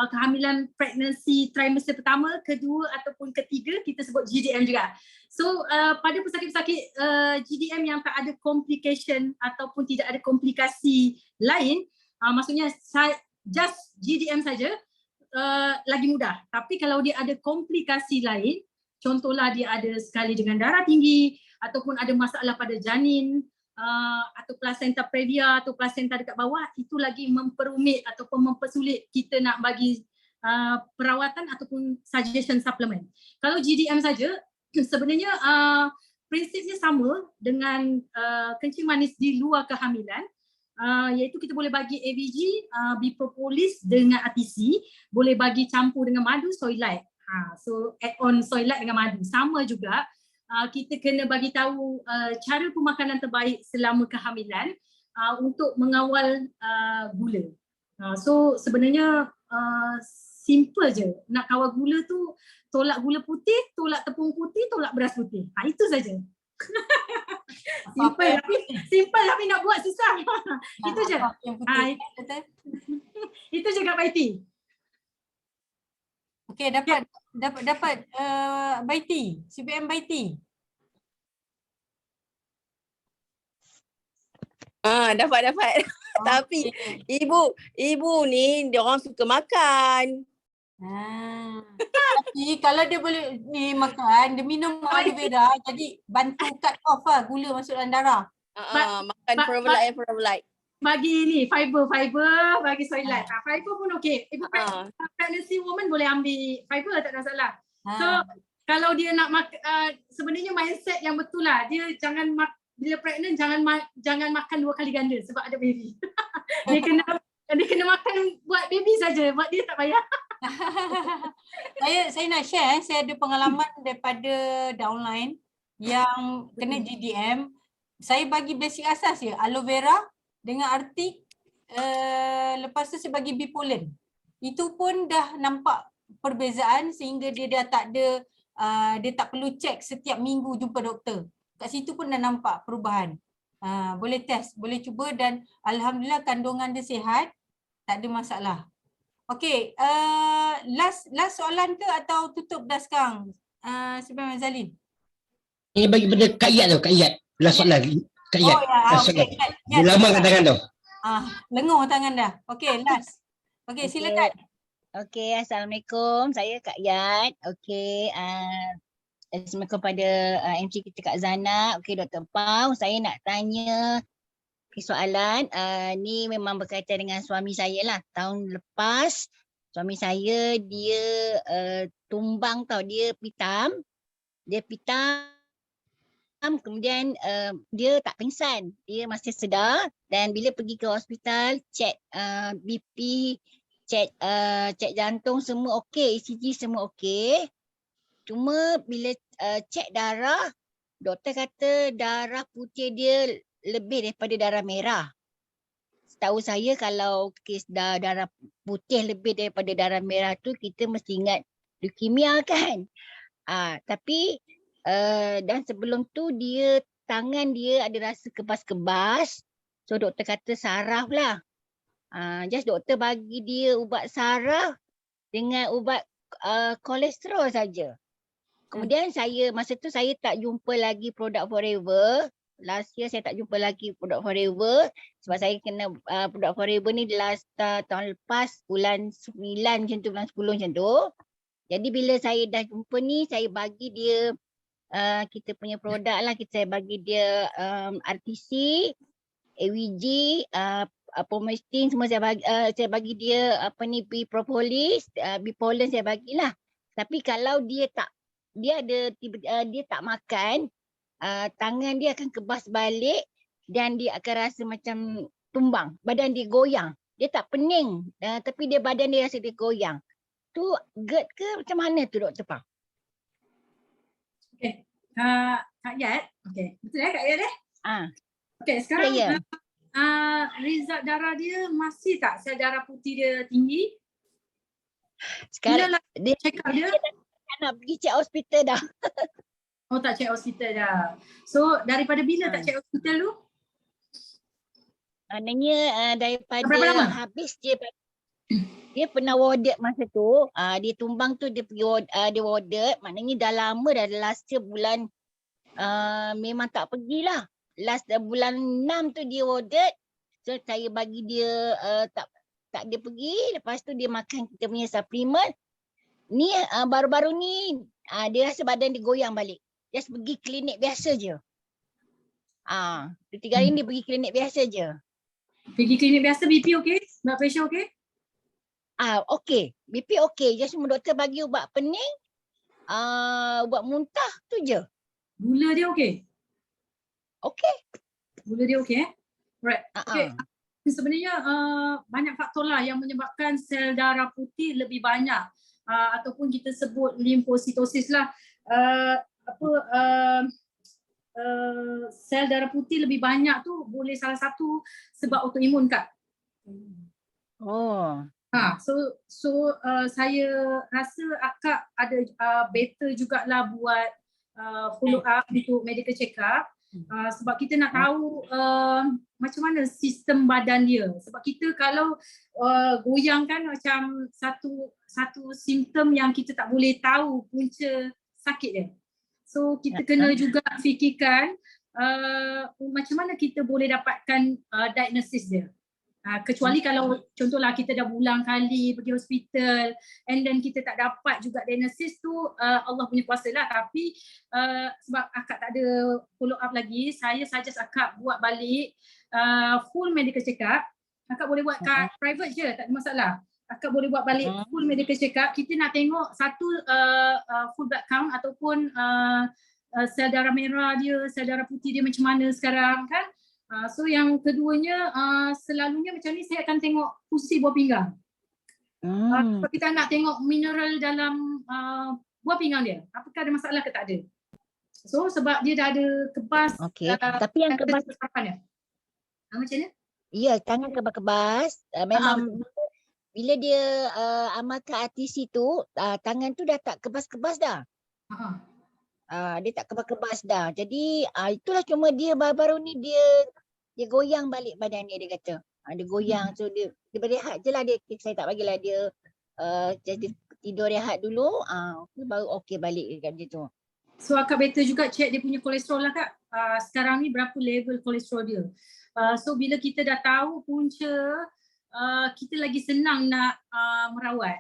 kehamilan pregnancy trimester pertama, kedua ataupun ketiga, kita sebut GDM juga. So pada pesakit-pesakit GDM yang tak ada complication ataupun tidak ada komplikasi lain, maksudnya just GDM saja, lagi mudah. Tapi kalau dia ada komplikasi lain, contohlah dia ada sekali dengan darah tinggi ataupun ada masalah pada janin atau placenta previa atau placenta dekat bawah, itu lagi memperumit ataupun mempersulit kita nak bagi perawatan ataupun suggestion supplement. Kalau GDM saja sebenarnya prinsipnya sama dengan kencing manis di luar kehamilan, iaitu kita boleh bagi AVG, bipropolis dengan RTC, boleh bagi campur dengan madu, soylite. So add on soylite dengan madu. Sama juga kita kena bagi tahu cara pemakanan terbaik selama kehamilan untuk mengawal gula. So sebenarnya simple je. Nak kawal gula tu tolak gula putih, tolak tepung putih, tolak beras putih. Itu saja. Simple tapi nak buat susah. Itu je. Itu je Kak Baiti. Okey, dapat Baiti, CPM Baiti. Dapat. Tapi ibu ni dia orang suka makan. Tapi kalau dia boleh ni makan, dia minum aloe vera, jadi bantu cut off lah gula masuk dalam darah. Makan Provolite. Bagi ni fiber, bagi soylite. Fiber pun okey. Ibu pregnancy woman boleh ambil fiber, tak ada masalah. So kalau dia nak sebenarnya mindset yang betul lah. Dia jangan bila pregnant jangan makan 2 kali ganda sebab ada baby. dia kena makan buat baby saja, buat dia tak payah. Saya nak share, saya ada pengalaman daripada downline yang kena GDM. Saya bagi basic asas je, aloe vera dengan artik, lepas tu saya bagi bipolen. Itu pun dah nampak perbezaan sehingga dia dah tak ada, dia tak perlu cek setiap minggu jumpa doktor. Kat situ pun dah nampak perubahan. Boleh test, boleh cuba dan alhamdulillah kandungan dia sihat, tak ada masalah. Okey, last soalan ke atau tutup dah sekarang? Sebenarnya Zalin. Ini bagi pada Kak Iyat tau, Kak Iyat. Last soalan. Kak Iyat. Last soalan. Dia lama kat tangan tau. Lenguh tangan dah. Okey, last. Okey, silakan. Okey, Assalamualaikum. Saya Kak Yat. Okey, Assalamualaikum pada MC kita Kak Zana. Okey, Dr. Pau, saya nak tanya soalan. Ni memang berkaitan dengan suami saya lah. Tahun lepas, suami saya dia tumbang tau. Dia pitam. Kemudian dia tak pingsan. Dia masih sedar dan bila pergi ke hospital, cek BP, cek jantung semua okey, ECG semua okey. Cuma bila cek darah, doktor kata darah putih dia lebih daripada darah merah. Setahu saya kalau kes darah putih lebih daripada darah merah tu kita mesti ingat leukemia kan. Tapi Dan sebelum tu dia tangan dia ada rasa kebas-kebas. So doktor kata saraf lah. Just doktor bagi dia ubat saraf dengan ubat kolesterol saja. Kemudian masa tu saya tak jumpa lagi produk Forever. Last year saya tak jumpa lagi produk Forever sebab saya kena produk Forever ni last tahun lepas bulan 9 macam tu, bulan 10 macam tu. Jadi bila saya dah jumpa ni, saya bagi dia kita punya produk lah. Saya bagi dia RTC, AWG, Pomestin semua saya bagi dia Propolis, Bipolen saya bagilah. Tapi kalau dia tak makan, tangan dia akan kebas balik dan dia akan rasa macam tumbang, badan dia goyang. Dia tak pening tapi badan dia rasa dia goyang. Tu GERD ke macam mana tu Dr. Pang? Okey. Kak Yat. Okey. Betul Kak Yat Okey, sekarang result darah dia masih tak sel darah putih dia tinggi? Sekarang dia check up dia tak nak pergi check hospital dah. Oh, tak check hospital dah. So daripada bila tak check hospital tu? Maknanya daripada habis dia pernah warded masa tu. Dia tumbang tu dia pergi dia warded. Maknanya dah lama dah, last year bulan memang tak pergilah. Last bulan 6 tu dia warded. So saya bagi dia tak dia pergi. Lepas tu dia makan kita punya suplemen. Ni baru-baru ni dia rasa badan dia goyang balik. Just pergi klinik biasa je. 3 hari ni dia pergi klinik biasa je. Pergi klinik biasa, BP okey? Blood pressure okey? Okey. BP okey. Just cuma doktor bagi ubat pening. Ubat muntah tu je. Gula dia okey? Okey. Gula dia okey Right. Okey. Sebenarnya banyak faktor lah yang menyebabkan sel darah putih lebih banyak ataupun kita sebut limfositosis lah. Sel darah putih lebih banyak tu boleh salah satu sebab autoimun Kak. Saya rasa akak ada better jugalah buat follow up untuk medical check up. Sebab kita nak tahu macam mana sistem badan dia. Sebab kita kalau goyang kan macam satu simptom yang kita tak boleh tahu punca sakit dia. So kita kena juga fikirkan macam mana kita boleh dapatkan diagnosis dia. Kecuali kalau contohlah kita dah berulang kali pergi hospital and then kita tak dapat juga diagnosis tu, Allah punya kuasa lah. Tapi sebab akak tak ada follow up lagi, saya suggest akak buat balik full medical check up. Akak boleh buat kat private je, tak ada masalah. Akak boleh buat balik full medical check up. Kita nak tengok satu full blood count ataupun sel darah merah dia, sel darah putih dia macam mana sekarang kan. So yang keduanya selalunya macam ni saya akan tengok fusi buah pinggang. Sebab kita nak tengok mineral dalam buah pinggang dia. Apakah ada masalah ke tak ada. So sebab dia dah ada kebas. Tapi yang kebas dia. Macam mana? Ya, tangan kebas-kebas. Memang bila dia amalkan RTC tu, tangan tu dah tak kebas-kebas dah. Dia tak kebas-kebas dah. Jadi itulah, cuma dia baru-baru ni dia goyang balik badan dia kata. Dia goyang, so dia berehat je lah. Saya tak bagilah dia jadi tidur rehat dulu, baru okey balik kat dia tu. So akak better juga check dia punya kolesterol lah Kak. Sekarang ni berapa level kolesterol dia. So bila kita dah tahu punca, kita lagi senang nak merawat.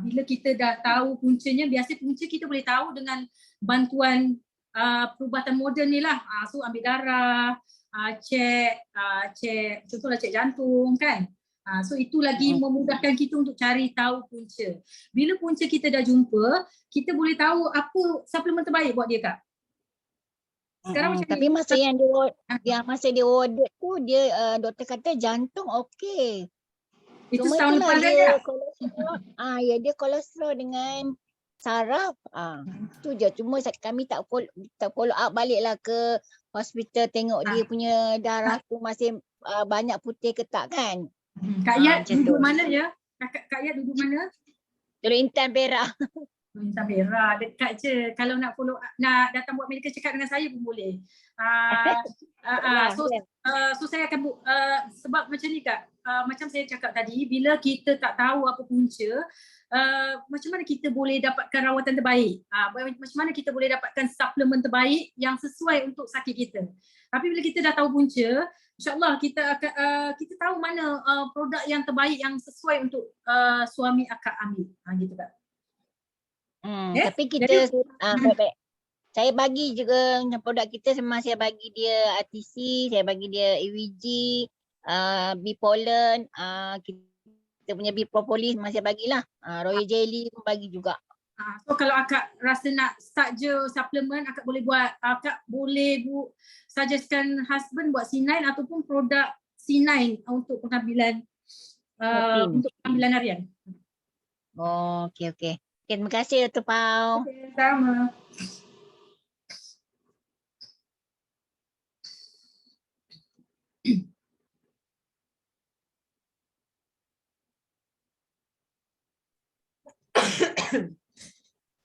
Bila kita dah tahu puncanya, biasa punca kita boleh tahu dengan bantuan perubatan moden ni lah. So ambil darah, cek contohlah cek jantung kan. So itu lagi memudahkan kita untuk cari tahu punca. Bila punca kita dah jumpa, kita boleh tahu apa suplemen terbaik buat dia Kak. Sekarang macam tapi masa masa dia warded tu, dia doktor kata jantung okey. Itu cuma setahun lepas dia kolesterol. Dia kolesterol dengan saraf. Tu je. Cuma kami tak follow up baliklah ke hospital tengok dia punya darah tu masih banyak putih ke tak kan. Kak Yat duduk mana ya? Kak Yat duduk mana? Teluk Intan, Perak. Intan Perak dekat je. Kalau nak follow nak datang buat medical check up dengan saya pun boleh. So saya akan sebab macam ni Kak, macam saya cakap tadi, bila kita tak tahu apa punca, macam mana kita boleh dapatkan rawatan terbaik, macam mana kita boleh dapatkan suplemen terbaik yang sesuai untuk sakit kita. Tapi bila kita dah tahu punca, InsyaAllah kita akan kita tahu mana produk yang terbaik yang sesuai untuk suami akak ambil. Gitu Kak. Tapi kita baik-baik. Saya bagi juga produk kita, memang saya bagi dia RTC, saya bagi dia AVG, Bipolen, kita punya Bipropolis memang saya bagilah. Royal Jelly pun bagi juga. So kalau akak rasa nak start je suplemen, akak boleh buat, akak boleh suggestkan husband buat C9 ataupun produk C9 untuk pengambilan untuk pengambilan harian. Oh, okey. Okay, terima kasih Dr. Pau. Okay, sama.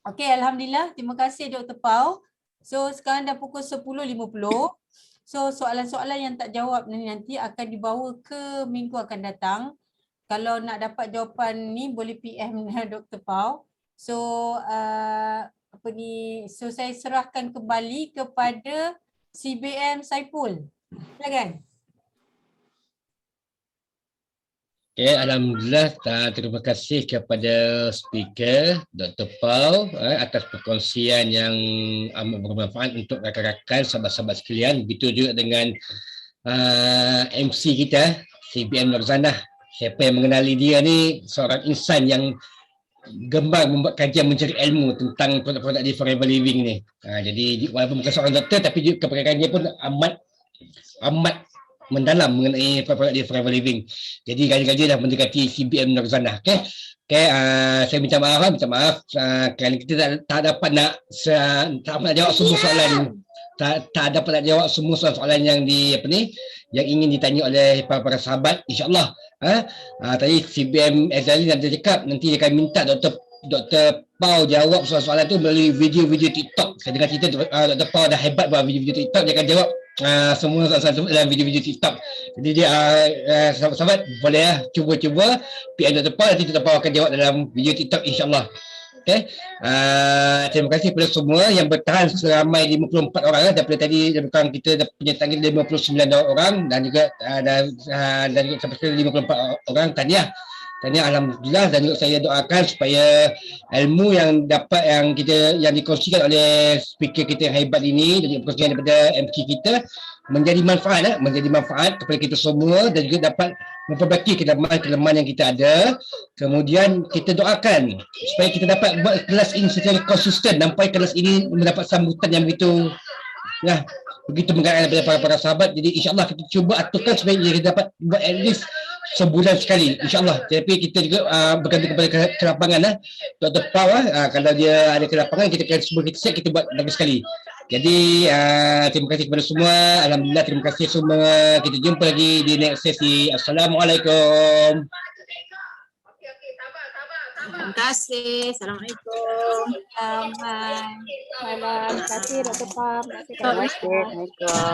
Okey, Alhamdulillah. Terima kasih Dr. Pau. So sekarang dah pukul 10.50. So soalan-soalan yang tak jawab nanti akan dibawa ke minggu akan datang. Kalau nak dapat jawapan ni boleh PM Dr. Pau. So so saya serahkan kembali kepada CBM Saiful. Silakan. Okay, Alhamdulillah, terima kasih kepada speaker Dr. Pau atas perkongsian yang amat bermanfaat untuk rakan-rakan, sahabat-sahabat sekalian. Begitu juga dengan MC kita, CBM Norzanah. Siapa yang mengenali dia ni, seorang insan yang gemar membuat kajian mencari ilmu tentang produk-produk di Forever Living ni. Jadi walaupun bukan seorang doktor, tapi juga keperkakannya pun amat mendalam mengenai produk di Forever Living. Jadi gaji-gaji dah mendekati CBM Norzanah. Saya minta maaf kerana kita tak dapat nak jawab semua soalan. Tak dapat nak jawab semua soalan yang yang ingin ditanya oleh para sahabat. InsyaAllah tadi CBM Azali nanti cakap nanti dia akan minta Dr. Pau jawab soalan-soalan tu melalui video-video TikTok. Saya dengar cerita Dr. Pau dah hebat buat video-video TikTok, dia akan jawab semua soalan dalam video-video TikTok. Jadi dia sahabat-sahabat boleh cuba-cuba PM Dr. Pau, nanti Dr. Pau akan jawab dalam video TikTok insya-Allah. Okay. Terima kasih kepada semua yang bertahan seramai 54 orang. Daripada tadi kita dah punya target 59 orang dan juga sampai sekarang 54 orang. Tahniah Alhamdulillah, dan juga saya doakan supaya ilmu yang dikongsikan oleh speaker kita yang hebat ini dan juga perkongsian daripada MC kita menjadi manfaat kepada kita semua dan juga dapat memperbaiki kelemahan yang kita ada. Kemudian kita doakan supaya kita dapat buat kelas ini secara konsisten sampai kelas ini mendapat sambutan yang begitu menggalakkan daripada para sahabat. Jadi insya-Allah kita cuba aturkan supaya kita dapat buat at least sebulan sekali insya-Allah. Tapi kita juga bergantung kepada kelapangan Dr. Pau kalau dia ada kelapangan kita akan semua kita set, kita buat lagi sekali. Jadi terima kasih kepada semua. Alhamdulillah, terima kasih semua. Kita jumpa lagi di next sesi. Assalamualaikum. Terima kasih. Assalamualaikum. Terima kasih Dr. Pau. Assalamualaikum.